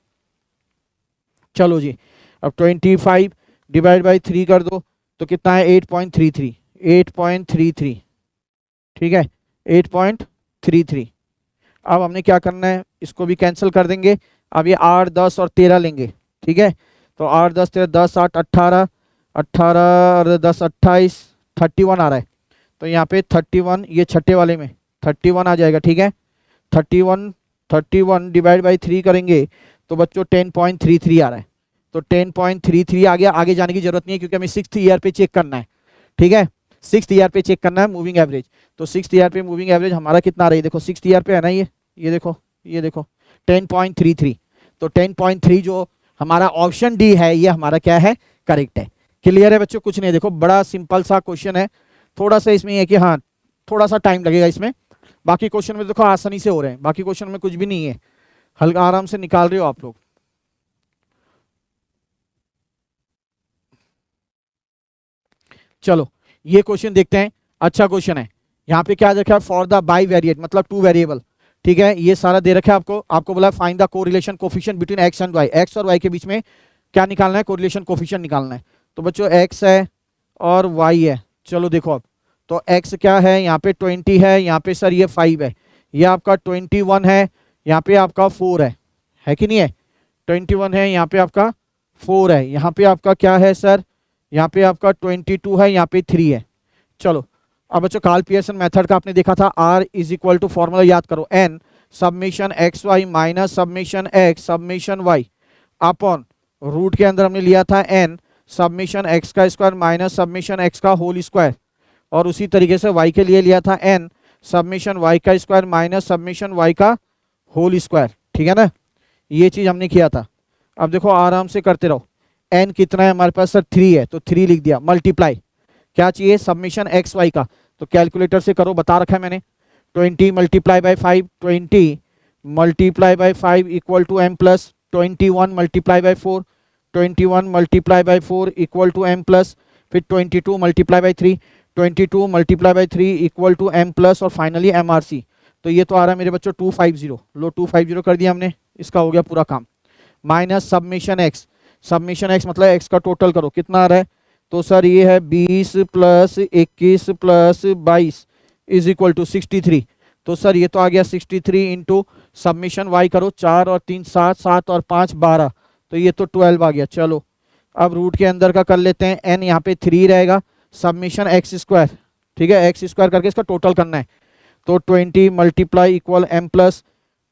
चलो जी अब 25 डिवाइड बाई 3 कर दो, तो कितना है 8.33, ठीक है, 8.33। अब हमने क्या करना है, इसको भी कैंसिल कर देंगे, अब ये 8 10 और 13 लेंगे, ठीक है, तो 8 10 13 10 8 18, 18 और 10 28, 31 आ रहा है, तो यहाँ पे 31, ये छठे वाले में 31 आ जाएगा, ठीक है। 31 डिवाइड बाई 3 करेंगे तो बच्चों 10.33 आ रहा है। तो 10.33 आ गया, आगे जाने की जरूरत नहीं है क्योंकि हमें 6th ईयर पे चेक करना है, ठीक है। 6th ईयर पे चेक करना है मूविंग एवरेज। तो 6th ईयर पे मूविंग एवरेज हमारा कितना आ रहा है, देखो 6th ईयर पे है ना, ये देखो, ये देखो 10.33। तो 10.3 जो हमारा ऑप्शन डी है ये हमारा क्या है, करेक्ट है। क्लियर है बच्चों, कुछ नहीं, देखो बड़ा सिंपल सा क्वेश्चन है, थोड़ा सा इसमें है कि हाँ थोड़ा सा टाइम लगेगा इसमें, बाकी क्वेश्चन में देखो आसानी से हो रहे हैं, बाकी क्वेश्चन में कुछ भी नहीं है, हल्का आराम से निकाल रहे हो आप लोग। चलो ये क्वेश्चन देखते हैं, अच्छा क्वेश्चन है। यहाँ पे क्या देखा है, फॉर द बाई वेरिएट मतलब टू वेरिएबल, ठीक है। ये सारा दे रखा है आपको बोला find the correlation coefficient between X and Y, X और वाई के बीच में क्या निकालना है, कोरिलेशन कोफिशिएंट निकालना है। तो बच्चों एक्स है और वाई है, चलो देखो अब, तो एक्स क्या है, यहाँ पे 20 है, यहाँ पे सर ये 5 है, ये आपका 21 है, यहाँ पे आपका 4 है कि नहीं है, 21 है, यहाँ पे आपका 4 है, यहाँ पे आपका क्या है सर, यहाँ पे आपका 22 है, यहाँ पे 3 है। चलो अब बच्चों कार्ल पियर्सन मेथड का आपने देखा था, R is equal to formula याद करो, N summation X Y minus summation X summation Y upon root के अंदर हमने लिया था एन सबमिशन एक्स का स्क्वायर माइनस सबमिशन एक्स का होल स्क्वायर, और उसी तरीके से वाई के लिए लिया था एन सबमिशन वाई का स्क्वायर माइनस सबमिशन वाई का होल स्क्वायर, ठीक है ना, ये चीज हमने किया था। अब देखो आराम से करते रहो, एन कितना है हमारे पास सर 3 है, तो 3 लिख दिया, मल्टीप्लाई क्या चाहिए, सबमिशन एक्स वाई का, तो कैलकुलेटर से करो, बता रखा है मैंने, 20 multiply by 5, 20 multiply by 5 equal to M plus 21 multiply by 4, 21 multiply by 4 equal to M plus, फिर 22 multiply by 3, 22 multiply by 3 equal to M plus, और फाइनली एम आर सी। तो ये तो आ रहा है मेरे बच्चों 250, लो 250 कर दिया हमने, इसका हो गया पूरा काम। Minus summation X, submission x मतलब एक्स का टोटल करो, कितना आ रहा है, तो सर ये है 20 plus 21 plus 22 is equal to 63। तो सर ये तो आ गया 63 इंटू सबमिशन वाई करो, 4 और 3 7, 7 और 5 12, तो ये तो 12 आ गया। चलो अब रूट के अंदर का कर लेते हैं, एन यहाँ पे 3 रहेगा, सबमिशन एक्स स्क्वायर, ठीक है, एक्स स्क्वायर करके इसका टोटल करना है, तो 20 multiply equal M plus,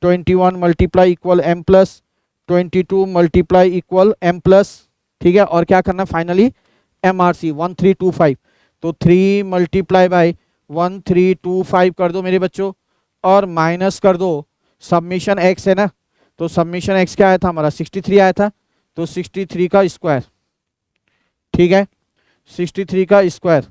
21 multiply equal M plus, 22 multiply equal M plus, ठीक है, और क्या करना फाइनली एम आर सी 1325, तो 3 मल्टीप्लाई बाई 1325 कर दो मेरे बच्चों, और माइनस कर दो सबमिशन एक्स है ना, तो सबमिशन एक्स क्या आया था हमारा 63 आया था, तो 63 का स्क्वायर, ठीक है, 63 का स्क्वायर।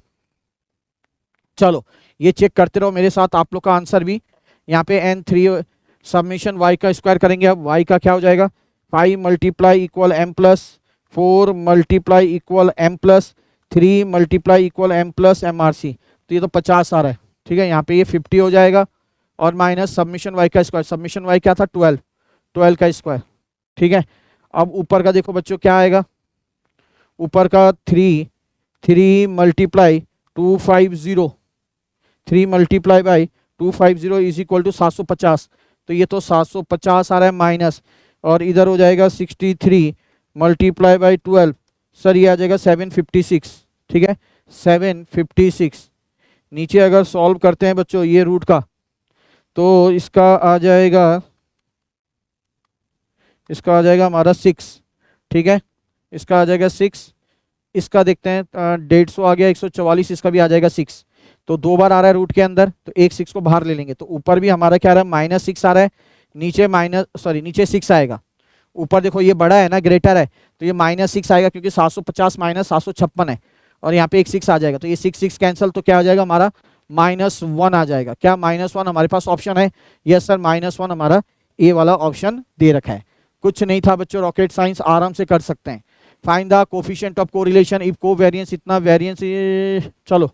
चलो ये चेक करते रहो मेरे साथ, आप लोग का आंसर भी यहाँ पे n3 सबमिशन वाई का स्क्वायर करेंगे, अब वाई का क्या हो जाएगा, 5 multiply equal M plus, 4 multiply equal M plus, 3 multiply equal M plus M R C, तो ये तो 50 आ रहा है, ठीक है, यहाँ पे ये 50 हो जाएगा, और माइनस सबमिशन वाई का स्क्वायर, सबमिशन वाई क्या था 12 का स्क्वायर, ठीक है। अब ऊपर का देखो बच्चों क्या आएगा, ऊपर का 3 multiply 250, 3 multiply by 250 is equal to 750, तो ये तो 750 आ रहा है माइनस, और इधर हो जाएगा 63 मल्टीप्लाई बाई 12, सर ये आ जाएगा 756, ठीक है 756। नीचे अगर सॉल्व करते हैं बच्चों ये रूट का, तो इसका आ जाएगा हमारा 6, ठीक है, इसका आ जाएगा 6, इसका देखते हैं 150 आ गया 144, इसका भी आ जाएगा 6, तो 2 बार आ रहा है रूट के अंदर, तो एक 6 को बाहर ले लेंगे, तो ऊपर भी हमारा क्या आ रहा है -6 आ रहा है, नीचे 6 आएगा, ऊपर देखो ये बड़ा है ना ग्रेटर है, तो ये -6 आएगा क्योंकि 750 माइनस 756 है, और यहाँ पे एक 6 आ जाएगा, तो ये 6 कैंसिल, तो क्या आ जाएगा हमारा -1 आ जाएगा, क्या -1 हमारे पास ऑप्शन है, यस सर -1 हमारा ए वाला ऑप्शन दे रखा है। कुछ नहीं था बच्चों, रॉकेट साइंस आराम से कर सकते हैं। Find the coefficient of correlation if covariance इतना वेरिएंस, चलो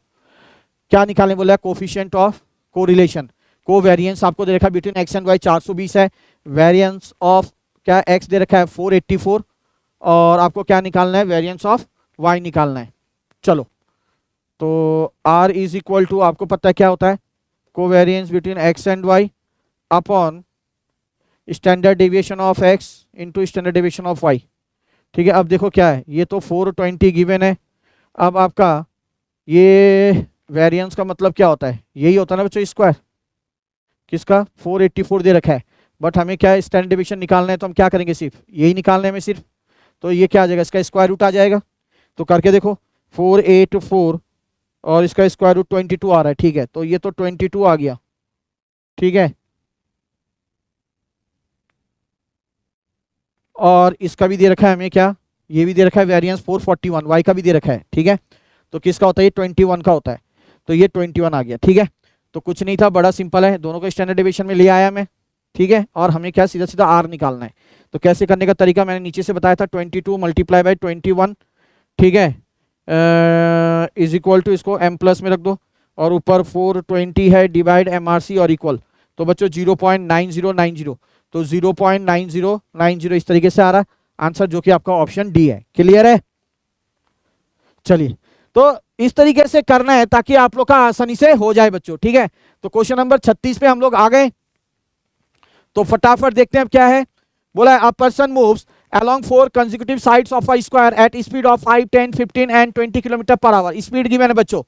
क्या निकालने बोला, कोफिशिएंट ऑफ कोरिलेशन, कोवेरिएंस आपको दे रखा है बिटवीन एक्स एंड वाई 420 है, वेरिएंस ऑफ क्या एक्स दे रखा है 484, और आपको क्या निकालना है, वेरिएंस ऑफ वाई निकालना है। चलो तो आर इज इक्वल टू आपको पता है क्या होता है, covariance between X and Y upon standard deviation of X into standard deviation of Y, ठीक है। अब देखो क्या है, ये तो 420 गिवन है, अब आपका ये वेरिएंस का मतलब क्या होता है, यही होता है ना बच्चों, स्क्वायर किसका 484 दे रखा है, बट हमें क्या है स्टैंडर्ड डेविएशन निकालना है, तो हम क्या करेंगे सिर्फ यही निकालना है हमें सिर्फ, तो ये क्या आ जाएगा इसका स्क्वायर रूट आ जाएगा, तो करके देखो 484 और इसका स्क्वायर रूट 22 आ रहा है, ठीक है, तो ये तो 22 आ गया, ठीक है, और इसका भी दे रखा है हमें क्या, ये भी दे रखा है वेरिएंस 441, वाई का भी दे रखा है, ठीक है, तो किसका होता है ये 21 का होता है, तो ये 21 आ गया, ठीक है, तो कुछ नहीं था, बड़ा सिंपल है, दोनों को स्टैंडर्ड डेविएशन में ले आया मैं, ठीक है, और हमें क्या सीधा सीधा आर निकालना है, तो कैसे करने का तरीका मैंने नीचे से बताया था, 22 मल्टीप्लाई बाई 21, ठीक है, इज इक्वल टू इसको m प्लस में रख दो, और ऊपर 420 है डिवाइड MRC और इक्वल, तो बच्चों 0.9090, तो 0.9090 इस तरीके से आ रहा है आंसर, जो कि आपका ऑप्शन डी है। क्लियर है, चलिए, तो इस तरीके से करना है ताकि आप लोग का आसानी से हो जाए बच्चों, ठीक है, तो क्वेश्चन नंबर 36 पे हम लोग आ गए, तो फटाफट देखते हैं अब क्या है, बोला है a person moves along 4 consecutive sides of a square at speed of 5, 10, 15 and 20 kilometre per hour. Speed given है बच्चों,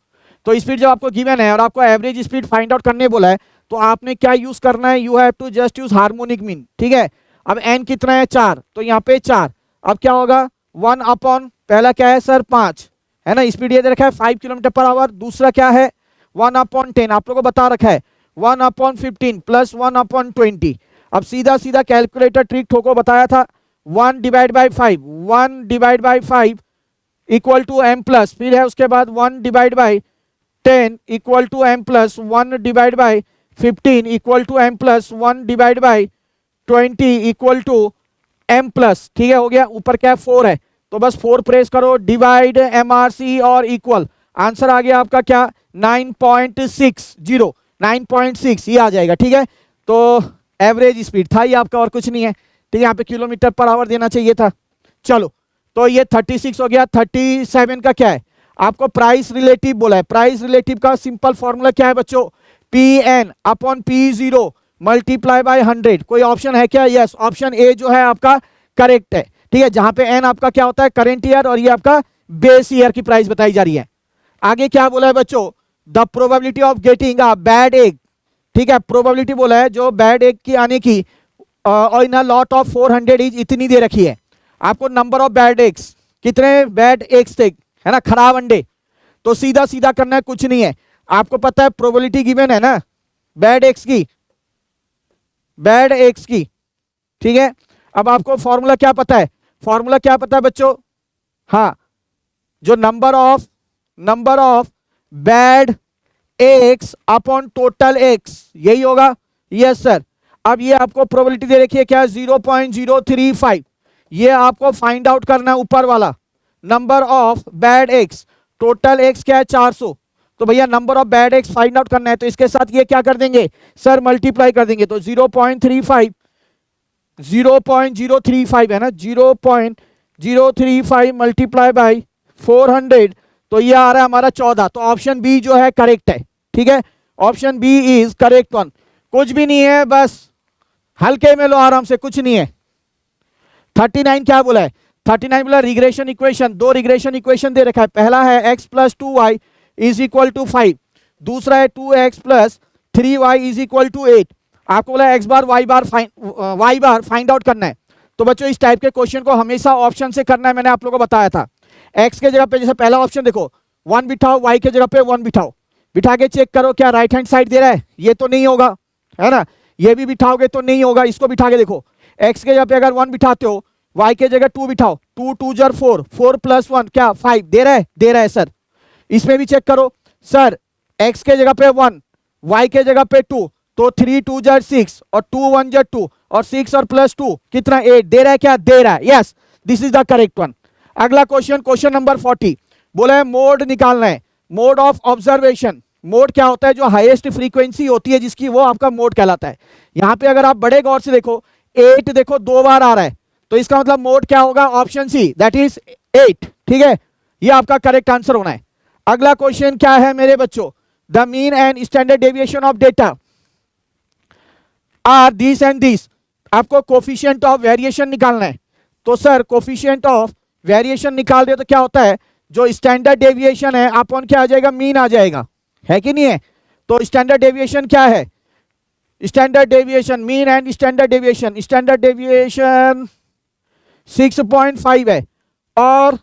तो स्पीड जब आपको गिवन है और आपको एवरेज स्पीड फाइंड आउट करने बोला है, तो आपने क्या यूज करना है, you have to just use harmonic mean, ठीक है, अब n कितना है 4, तो यहाँ पे 4, अब क्या होगा 1 अपॉन पहला क्या है सर 5 है ना, स्पीड ये दे रखा है 5 किलोमीटर पर आवर, दूसरा क्या है 1 अपॉन 10, आप लोगों को बता रखा है 1 अपॉन 15 प्लस 1 अपॉन 20, अब सीधा सीधा कैलकुलेटर ट्रिक ठोको बताया था, 1 divide by 5, 1 divide by 5 equal to m plus, फिर है उसके बाद 1 divide by 10 equal to m plus 1 divide by 15 equal to m plus 1 divide by 20 equal to m plus, ठीक है, हो गया, ऊपर क्या 4 है, तो बस 4 प्रेस करो, डिवाइड MRC और इक्वल, आंसर आ गया आपका क्या 9.60, 9.6 ये आ जाएगा, ठीक है, तो एवरेज स्पीड था ये आपका और कुछ नहीं है, ठीक है, यहाँ पे किलोमीटर पर आवर देना चाहिए था। चलो, तो ये 36 हो गया, 37 का क्या है, आपको प्राइस रिलेटिव बोला है, प्राइस रिलेटिव का सिंपल फॉर्मूला क्या है बच्चों, PN upon P0 multiply by 100, कोई ऑप्शन है क्या, यस, ऑप्शन ए जो है आपका करेक्ट है, ठीक है, जहां पे n आपका क्या होता है करेंट ईयर और ये आपका बेस ईयर की प्राइस बताई जा रही है। आगे क्या बोला है बच्चों, the probability of getting a bad egg, ठीक है, प्रोबेबिलिटी बोला है जो बैड एग की आने की और इन लॉट ऑफ 400 इज इतनी दे रखी है, आपको नंबर ऑफ बैड एग्स, कितने बैड एग्स थे, है ना, खराब अंडे, तो सीधा सीधा करना है, कुछ नहीं है, आपको पता है प्रोबेबिलिटी गिवन है ना बैड एग्स की, बैड एग्स की, ठीक है, अब आपको फॉर्मूला क्या पता है, फॉर्मूला क्या पता है बच्चों, हाँ, जो number of bad x upon total x, यही होगा, यस सर। अब ये आपको प्रोबेबिलिटी दे रखी है क्या 0.035, ये आपको फाइंड आउट करना है ऊपर वाला, number of bad x, total x क्या है 400, तो भैया number of bad x find out करना है, तो इसके साथ ये क्या कर देंगे सर मल्टीप्लाई कर देंगे, तो 0.035 है ना, 0.035 मल्टीप्लाई बाई 400, तो ये आ रहा है हमारा 14, तो ऑप्शन बी जो है करेक्ट है, ठीक है, option B is correct one, कुछ भी नहीं है, बस हल्के में लो आराम से, कुछ नहीं है। 39 क्या बोला है, 39 बोला रिग्रेशन इक्वेशन, दो रिग्रेशन इक्वेशन दे रखा है, पहला है x plus 2y is equal to 5, दूसरा है 2x plus 3y is equal to 8, आपको बोला x बार y बार फाइंड आउट करना है, तो बच्चों इस टाइप के क्वेश्चन को हमेशा ऑप्शन से करना है, मैंने आप लोगों को बताया था, x के जगह पे जैसे पहला ऑप्शन देखो 1 बिठाओ, y के जगह पे 1 बिठाओ, बिठा के चेक करो क्या राइट हैंड साइड दे रहा है, ये तो नहीं होगा, है ना, ये भी बिठाओगे तो नहीं होगा, इसको बिठा के देखो, x के जगह पे अगर 1 बिठाते हो, y के जगह 2 बिठाओ, 2 2 जर 4, 4 प्लस 1 क्या 5 दे रहा है सर, इसमें भी चेक करो सर, x के जगह पे 1, y के जगह पे 2, तो 3 2 जर 6 और 2 1 जर 2 और 6 और प्लस 2 कितना 8 दे रहा है क्या, दे रहा है, yes, this is the correct one. अगला क्वेश्चन, क्वेश्चन नंबर 40, बोला है मोड निकालना है, मोड ऑफ ऑब्जर्वेशन, मोड क्या होता है, जो हाईएस्ट फ्रीक्वेंसी होती है जिसकी, वो आपका मोड कहलाता है। यहाँ पे अगर आप बड़े गौर से देखो 8 देखो 2 बार आ रहा है, तो इसका मतलब मोड क्या होगा, ऑप्शन सी दैट इज 8, ठीक है, ये आपका करेक्ट आंसर होना है। अगला क्वेश्चन क्या है मेरे बच्चों, the mean and standard deviation of data are this and this, आपको कोफिशिएंट ऑफ वेरिएशन निकालना है, तो सर कोफिशिएंट ऑफ वेरिएशन निकाल रहे हो तो क्या होता है, जो स्टैंडर्ड डेविएशन है अपॉन क्या आ जाएगा, मीन आ जाएगा, है कि नहीं है? तो स्टैंडर्ड डेविएशन क्या है? Standard deviation mean and standard deviation 6.5 है और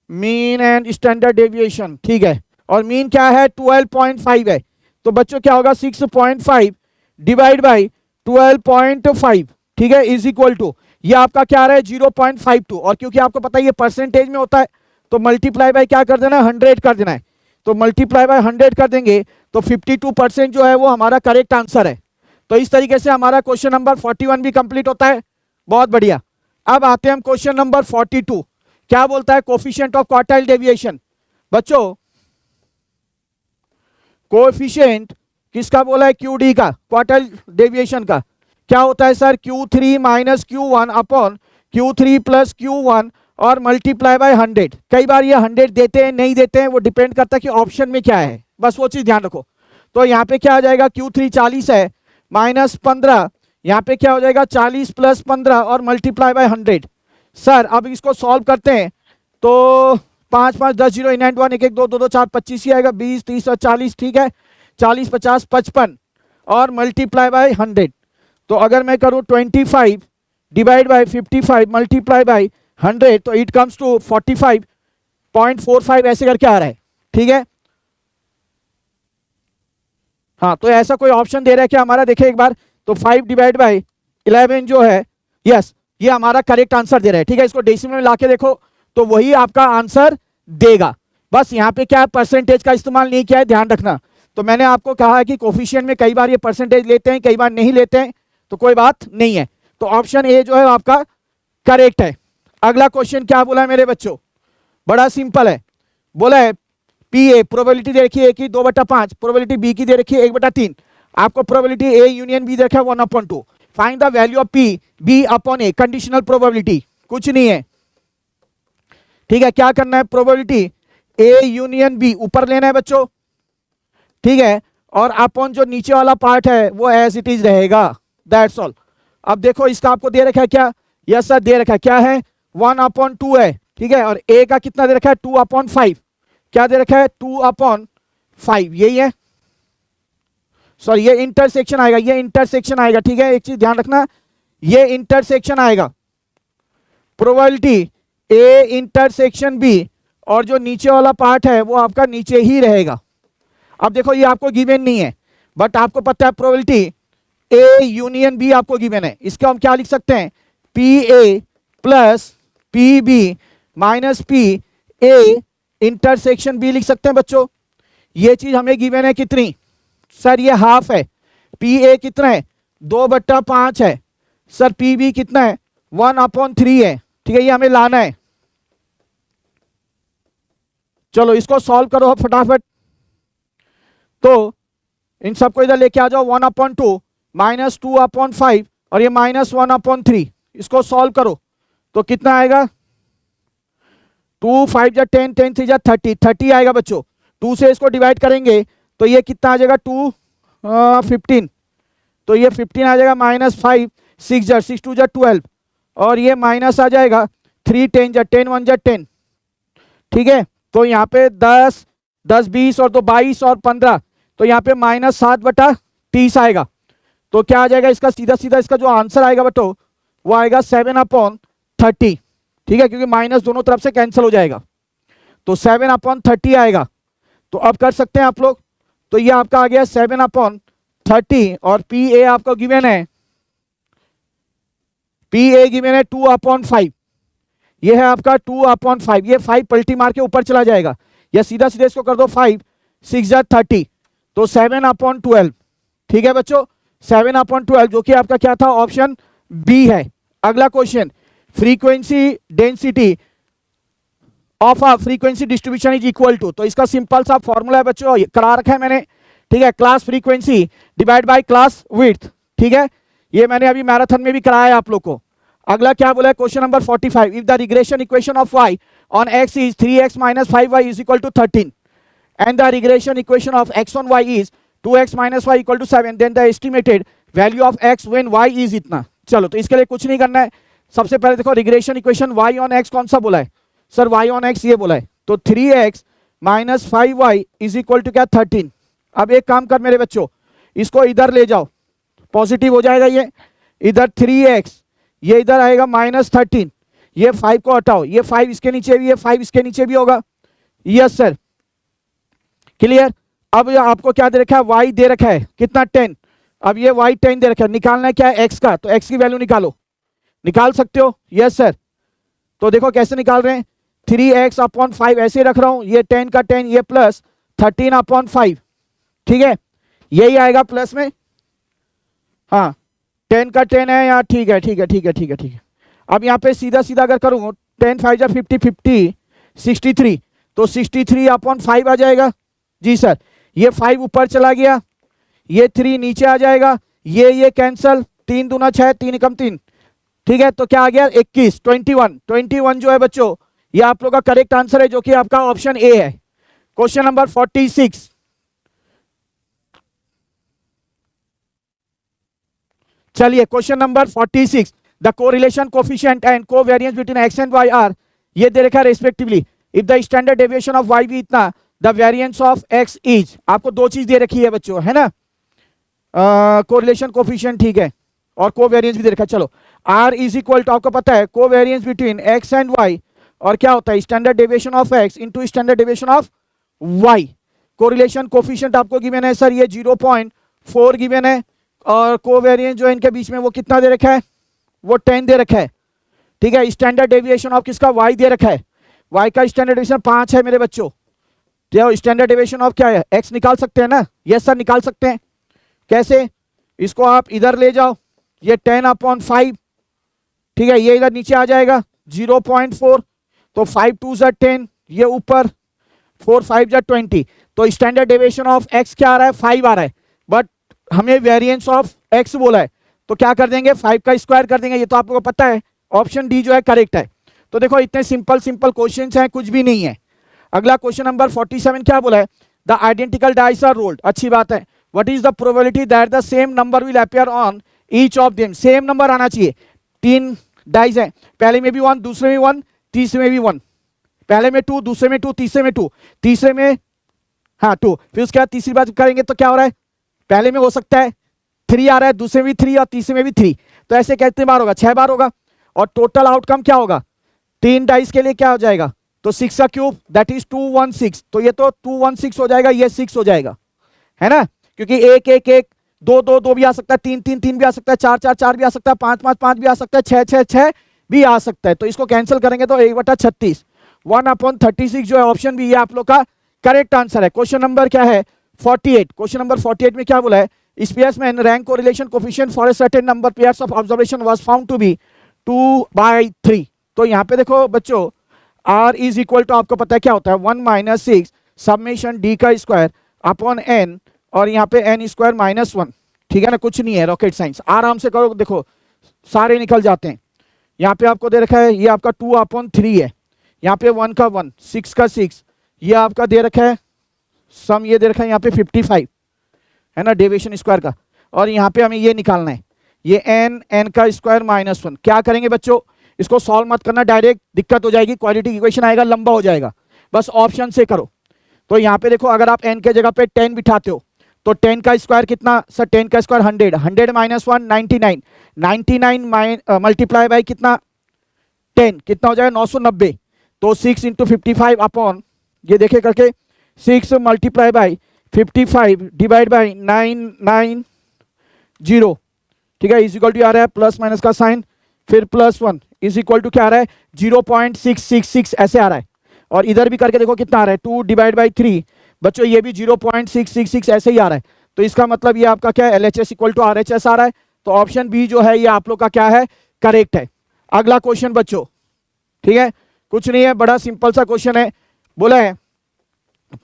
मीन एंड स्टैंडर्ड डेविएशन, ठीक है, और मीन क्या है? 12.5 है। तो बच्चों क्या होगा? 6.5 डिवाइड बाई 12.5, ठीक है, इज इक्वल टू, ये आपका क्या आ रहा है? 0.52। और क्योंकि आपको पता है ये परसेंटेज में होता है तो मल्टीप्लाई बाय क्या कर देना है? 100 कर देना है। तो मल्टीप्लाई बाय 100 कर देंगे तो 52% जो है वो हमारा करेक्ट आंसर है। तो इस तरीके से हमारा क्वेश्चन नंबर 41 भी कंप्लीट होता है। बहुत बढ़िया। अब आते हैं हम क्वेश्चन नंबर 42। क्या बोलता है? Coefficient of quartile deviation. बच्चों कोफिशिएंट किसका बोला है? QD का, क्वार्टाइल डेविएशन का। क्या होता है sir? Q3 minus Q1 upon Q3 plus Q1 और मल्टीप्लाई बाय 100। कई बार ये 100 देते हैं, नहीं देते हैं, वो डिपेंड करता है कि ऑप्शन में क्या है, बस वो चीज ध्यान रखो। तो यहाँ पे क्या आ जाएगा? Q3 40 है माइनस 15, यहाँ पे क्या हो जाएगा? 40 प्लस 15 और मल्टीप्लाई बाय 100। सर अब इसको सॉल्व करते हैं तो 5 5 10 0 9 1 1 1 2 2 2 4 25 ही आएगा, 20 30 और 40, ठीक है, 40 50 55 और मल्टीप्लाई बाय 100। तो अगर मैं करूं 25 डिवाइड बाय 55 मल्टीप्लाई बाय 100 तो इट कम्स टू 45.45 ऐसे करके आ रहा है, ठीक है। हाँ तो ऐसा कोई ऑप्शन दे रहा है क्या हमारा? देखिए एक बार, तो 5 डिवाइड बाय 11 जो है, यस, ये हमारा करेक्ट आंसर दे रहा है, ठीक है। इसको डेसिमल में लाके देखो तो वही आपका आंसर देगा। बस यहाँ पे क्या है? परसेंटेज का इस्तेमाल नहीं किया है, ध्यान रखना। तो मैंने आपको कहा है कि कोफिशिएंट में कई बार ये परसेंटेज लेते हैं, कई बार नहीं लेते हैं, तो कोई बात नहीं है। तो ऑप्शन ए जो है आपका करेक्ट है। अगला क्वेश्चन क्या बोला है मेरे बच्चों? बड़ा सिंपल है, बोला है PA प्रोबेबिलिटी दे रखी है A की 2/5, प्रोबेबिलिटी B की दे रखी है 1/3, आपको प्रोबेबिलिटी A यूनियन B देखा है 1/2। Find the value of P B upon A, conditional probability, कुछ नहीं है, ठीक है। क्या करना है? प्रोबेबिलिटी A यूनियन B ऊपर लेना है बच्चों, ठीक है, और अपॉन जो नीचे वाला पार्ट है वो एज इट इज रहेगा, दैट्स ऑल। अब देखो इसका आपको दे रखा है क्या? यस सर दे रखा है, क्या है? 1/2 है, ठीक है, और A का कितना दे रखा है? 2/5। क्या दे रखा है? 2/5, यही है। सॉरी ये इंटरसेक्शन आएगा, ये इंटरसेक्शन आएगा, ठीक है, एक चीज ध्यान रखना, ये इंटरसेक्शन आएगा, प्रोबेबिलिटी A इंटरसेक्शन B, और जो नीचे वाला पार्ट है वो आपका नीचे ही रहेगा। अब देखो ये आपको गिवन नहीं है, बट आपको पता है प्रोबेबिलिटी A यूनियन B आपको गिवन है। इसको हम क्या लिख सकते हैं? PA plus PB minus PA intersection B लिख सकते हैं बच्चों। ये चीज हमें गिवन है कितनी? सर ये हाफ है। PA कितना है? 2/5 है। सर PB कितना है? 1/3 है, ठीक है, ये हमें लाना है। चलो इसको सॉल्व करो फटाफट। तो इन सबको इधर लेके आ जाओ, 1/2 माइनस 2/5 और ये माइनस 1/3, इसको सॉल्व करो तो कितना आएगा? 2 5 जा 10, 10 3 जा 30, 30 आएगा बच्चों। 2 से इसको डिवाइड करेंगे तो ये कितना आ जाएगा? 15, तो ये 15 आ जाएगा, माइनस 5 6 जा 6 2 जा 12, और ये माइनस आ जाएगा 3 10 जा 10 1 जा 10, ठीक है। तो यहाँ पे 10 10 20 और 2 22 और 15, तो यहाँ पे -7/30 आएगा। तो क्या आ जाएगा इसका? सीधा सीधा इसका जो आंसर आएगा बटो वो आएगा 7/30, ठीक है, क्योंकि माइनस दोनों तरफ से कैंसिल हो जाएगा, तो 7/30 आएगा। तो अब कर सकते हैं आप लोग, तो ये आपका आ गया 7/30, और PA आपको गिवन है, PA गिवन है 2/5, ये है आपका 2/5, ये 5 पलटी मार के ऊपर चला जाएगा, या सीधा सीधा इसको कर दो 5 6 जा 30, तो 7/12, ठीक है बच्चों, 7/12 जो कि आपका क्या था? ऑप्शन बी है। अगला question, frequency density of a frequency distribution is equal to, तो इसका सिंपल सा फॉर्मूला है बच्चों, करा रखा है मैंने, ठीक है, class frequency divide by class width, ठीक है, ये मैंने अभी मैराथन में भी कराया है आप लोग को। अगला क्या बोला है? Question number 45, if the regression equation of y on x is 3x minus 5y is equal to 13 and the regression equation of x on y is 2x minus y equal to 7, then the estimated value of x when y is इतना। चलो तो इसके लिए कुछ नहीं करना है, सबसे पहले देखो regression equation y on x कौन सा बोला है? सर y ऑन x ये बोला है, तो 3x -5y is equal to क्या 13। अब एक काम कर मेरे बच्चों, इसको इधर ले जाओ, पॉजिटिव हो जाएगा ये, इधर 3x, ये इधर आएगा -13, ये 5 को हटाओ, ये 5 इसके नीचे भी है, 5 इसके नीचे भी होगा। Yes sir, clear. अब आपको क्या दे रखा है, y दे रखा है कितना 10, अब ये y 10 दे रखा है, निकालना है क्या है x का, तो x की वैल्यू निकालो, निकाल सकते हो। यस सर, तो देखो कैसे निकाल रहे हैं, 3x अपॉन 5 ऐसे रख रहा हूं, ये 10 का 10, ये प्लस 13 अपॉन 5, ठीक है, यही आएगा प्लस में, हाँ 10 का 10 है यहाँ, ठीक है ठीक है ठीक है ठीक है ठीक है। अब यहाँ पे सीधा सीधा अगर करूँ 10 5 जा 50 50 63, तो 63 अपॉन 5 आ जाएगा। जी सर, ये 5 ऊपर चला गया, ये 3 नीचे आ जाएगा, ये कैंसल, 3 दूना 6, 3 एकम 3, ठीक है, तो क्या आ गया 21, 21 जो है बच्चों, ये आप लोग का करेक्ट आंसर है, जो कि आपका ऑप्शन ए है। क्वेश्चन नंबर 46, चलिए question number 46, the correlation coefficient and covariance between X and Y are, ये दे रखा है respectively, if the standard deviation of Y भी इतना, the variance of X is, आपको दो चीज दे रखी है बच्चों, है ना, कोरिलेशन कोफिशिएंट, ठीक है, और कोवेरिएंस भी दे रखा है। चलो आर इज इक्वल टू, आपको पता है covariance between X and Y, और क्या होता है standard deviation of X into standard deviation of Y. Correlation coefficient आपको गिवन है सर, ये 0.4 गिवन है, और कोवेरिएंस जो है इनके बीच में वो कितना दे रखा है, वो 10 दे रखा है, ठीक है। स्टैंडर्ड डेविएशन ऑफ किसका, वाई दे रखा है, वाई का स्टैंडर्ड डेविएशन 5 है मेरे बच्चों, तो स्टैंडर्ड डेविएशन ऑफ क्या है, एक्स निकाल सकते हैं ना, यस सर निकाल सकते हैं। कैसे, इसको आप इधर ले जाओ, ये 10 अपॉन 5, ठीक है, ये इधर नीचे आ जाएगा 0.4, तो 5 2 जा 10, ये ऊपर 4 5 जा 20, तो स्टैंडर्ड डेविएशन ऑफ एक्स क्या आ रहा है, 5 आ रहा है, बट हमें वेरिएंस ऑफ एक्स बोला है, तो क्या कर देंगे 5 का स्क्वायर कर देंगे, ये तो आप लोगों को पता है, ऑप्शन डी जो है करेक्ट है। तो देखो इतने सिंपल सिंपल क्वेश्चंस हैं, कुछ भी नहीं है। अगला क्वेश्चन नंबर 47 क्या बोला है, the identical dice are rolled, अच्छी बात है, what is the probability that the same number will appear on each of them, same number आना चाहिए, 3 डाइस हैं, पहले में भी 1, दूसरे में 1, तीसरे में भी 1, पहले में 2, दूसरे में 2, तीसरे में 2, तीसरे में हाँ 2, फिर उसके बाद तीसरी बात करेंगे तो क्या हो रहा है, पहले में हो सकता है 3 आ रहा है, दूसरे में भी 3 और तीसरे में भी 3, तो ऐसे कितने बार होगा, 6 बार होगा, और टोटल आउटकम क्या होगा, 3 डाइस के लिए क्या हो जाएगा, तो 6 का क्यूब दैट इज 216, तो ये तो 216 हो जाएगा, ये 6 हो जाएगा, है ना, क्योंकि 1 1 1 2 2 2 भी आ सकता है, 3 3 3 भी आ सकता है, 4 4 4 भी आ सकता है, 5 5 5 भी आ सकता है, 6 6 6 भी आ सकता है, तो इसको कैंसिल करेंगे तो 1/36, 1/36 जो है ऑप्शन भी, ये आप लोग का करेक्ट आंसर है। क्वेश्चन नंबर क्या है 48, क्वेश्चन नंबर 48 में क्या बोला है, Spearman rank correlation coefficient for a certain number pairs of observation was found to be 2/3, तो यहाँ पे देखो बच्चों r इज इक्वल टू, आपको पता है क्या होता है 1 - 6 समेशन d का स्क्वायर अपॉन n, और यहाँ पे n स्क्वायर -1, ठीक है ना, कुछ नहीं है रॉकेट साइंस, आराम से करो, देखो सारे निकल जाते हैं। यहाँ पे आपको दे रखा है ये आपका 2/3 है, यहाँ पे 1 का 1, 6 का 6, ये आपका दे रखा है सम, ये दे रखा है यहाँ पे 55 है ना डेविएशन स्क्वायर का, और यहाँ पे हमें ये निकालना है, ये n का स्क्वायर -1। क्या करेंगे बच्चों, इसको सॉल्व मत करना, डायरेक्ट दिक्कत हो जाएगी, क्वाड्रेटिक इक्वेशन आएगा लंबा हो जाएगा, बस ऑप्शन से करो। तो यहाँ पे देखो अगर आप n के जगह पे 10 बिठाते हो, तो 10 का स्क्वायर कितना सर, 10 का स्क्वायर 100, 100 - 1 99, 99 मल्टीप्लाई बाई कितना 10, कितना हो जाएगा 990, तो 6 × 55 अपॉन, ये देखे करके 6 मल्टीप्लाई बाई 55 डिवाइड बाई 990, ठीक है, इज इक्वल टू आ रहा है प्लस माइनस का साइन, फिर +1 इज इक्वल टू क्या आ रहा है 0.666 ऐसे आ रहा है, और इधर भी करके देखो कितना आ रहा है 2 डिवाइड बाई 3, बच्चों ये भी 0.666 ऐसे ही आ रहा है, तो इसका मतलब ये आपका क्या है LHS इक्वल टू RHS आ रहा है, तो ऑप्शन बी जो है ये आप लोग का क्या है करेक्ट है। अगला क्वेश्चन बच्चों, ठीक है, कुछ नहीं है, बड़ा सिंपल सा क्वेश्चन है, बोला है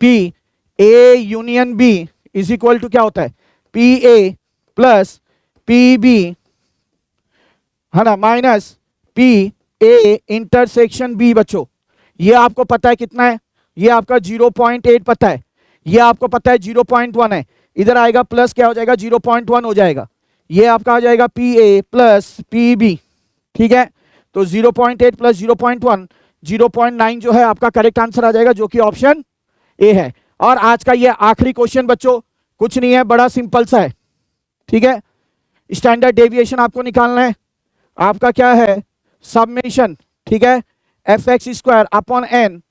P A union B is equal to क्या होता है PA प्लस PB, है ना, माइनस PA इंटरसेक्शन B। बच्चों ये आपको पता है कितना है, ये आपका 0.8 पता है, ये आपको पता है 0.1 है, इधर आएगा प्लस क्या हो जाएगा 0.1 हो जाएगा, ये आपका आ जाएगा PA प्लस PB, ठीक है, तो 0.8 प्लस 0.1 0.9 जो है आपका करेक्ट आंसर आ जाएगा, जो कि ऑप्शन ए है। और आज का ये आखिरी क्वेश्चन बच्चों कुछ नहीं है, बड़ा सिंपल सा है, ठीक है। स्टैंडर्ड डेविएशन आपको निकालना है, आपका क्या है सबमेशन, ठीक है, F X square upon N,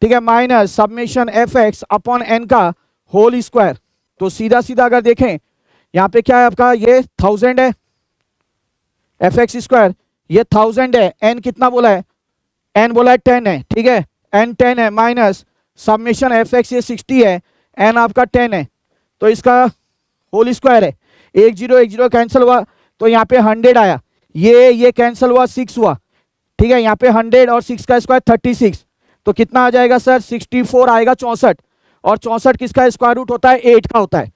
ठीक है, minus summation F X upon N का होल स्क्वायर। तो सीधा सीधा अगर देखें यहाँ पे क्या है आपका, ये 1000 है, एफ एक्स स्क्वायर ये 1000 है, एन कितना बोला है, एन बोला है 10 है, ठीक है, एन 10 है, माइनस सबमिशन एफ एक्स ये 60 है, एन आपका 10 है, तो इसका होल स्क्वायर है। 1 0 कैंसिल हुआ तो यहाँ पे 100 आया, ये कैंसिल हुआ 6 हुआ, ठीक है, यहाँ पे 100 और 6 का स्क्वायर 36, तो कितना आ जाएगा सर 64 आएगा, 64, और 64 किसका स्क्वायर रूट होता है 8 का होता है।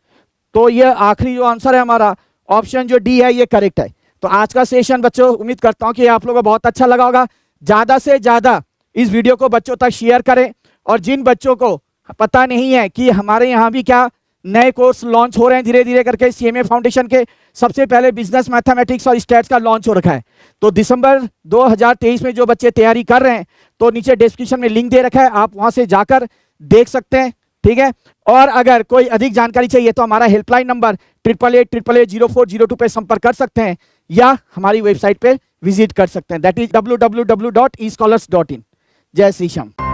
तो ये आखिरी जो आंसर है हमारा ऑप्शन जो डी है ये करेक्ट है। तो आज का सेशन बच्चों उम्मीद करता हूं कि आप लोगों को बहुत अच्छा लगा होगा। ज्यादा से ज्यादा इस वीडियो को बच्चों तक शेयर करें, और जिन बच्चों को पता नहीं है कि हमारे यहाँ भी क्या नए कोर्स लॉन्च हो रहे हैं धीरे धीरे करके, सीएमए फाउंडेशन के सबसे पहले बिजनेस मैथमेटिक्स और स्टैट्स का लॉन्च हो रखा है। तो दिसंबर 2023 में जो बच्चे तैयारी कर रहे हैं तो नीचे डिस्क्रिप्शन में लिंक दे रखा है, आप वहां से जाकर देख सकते हैं, ठीक है। और अगर कोई अधिक जानकारी चाहिए तो हमारा हेल्पलाइन नंबर 8888880402 पे संपर्क कर सकते हैं, या हमारी वेबसाइट पे विजिट कर सकते हैं, दैट इज www.escholars.in। जय श्री श्याम।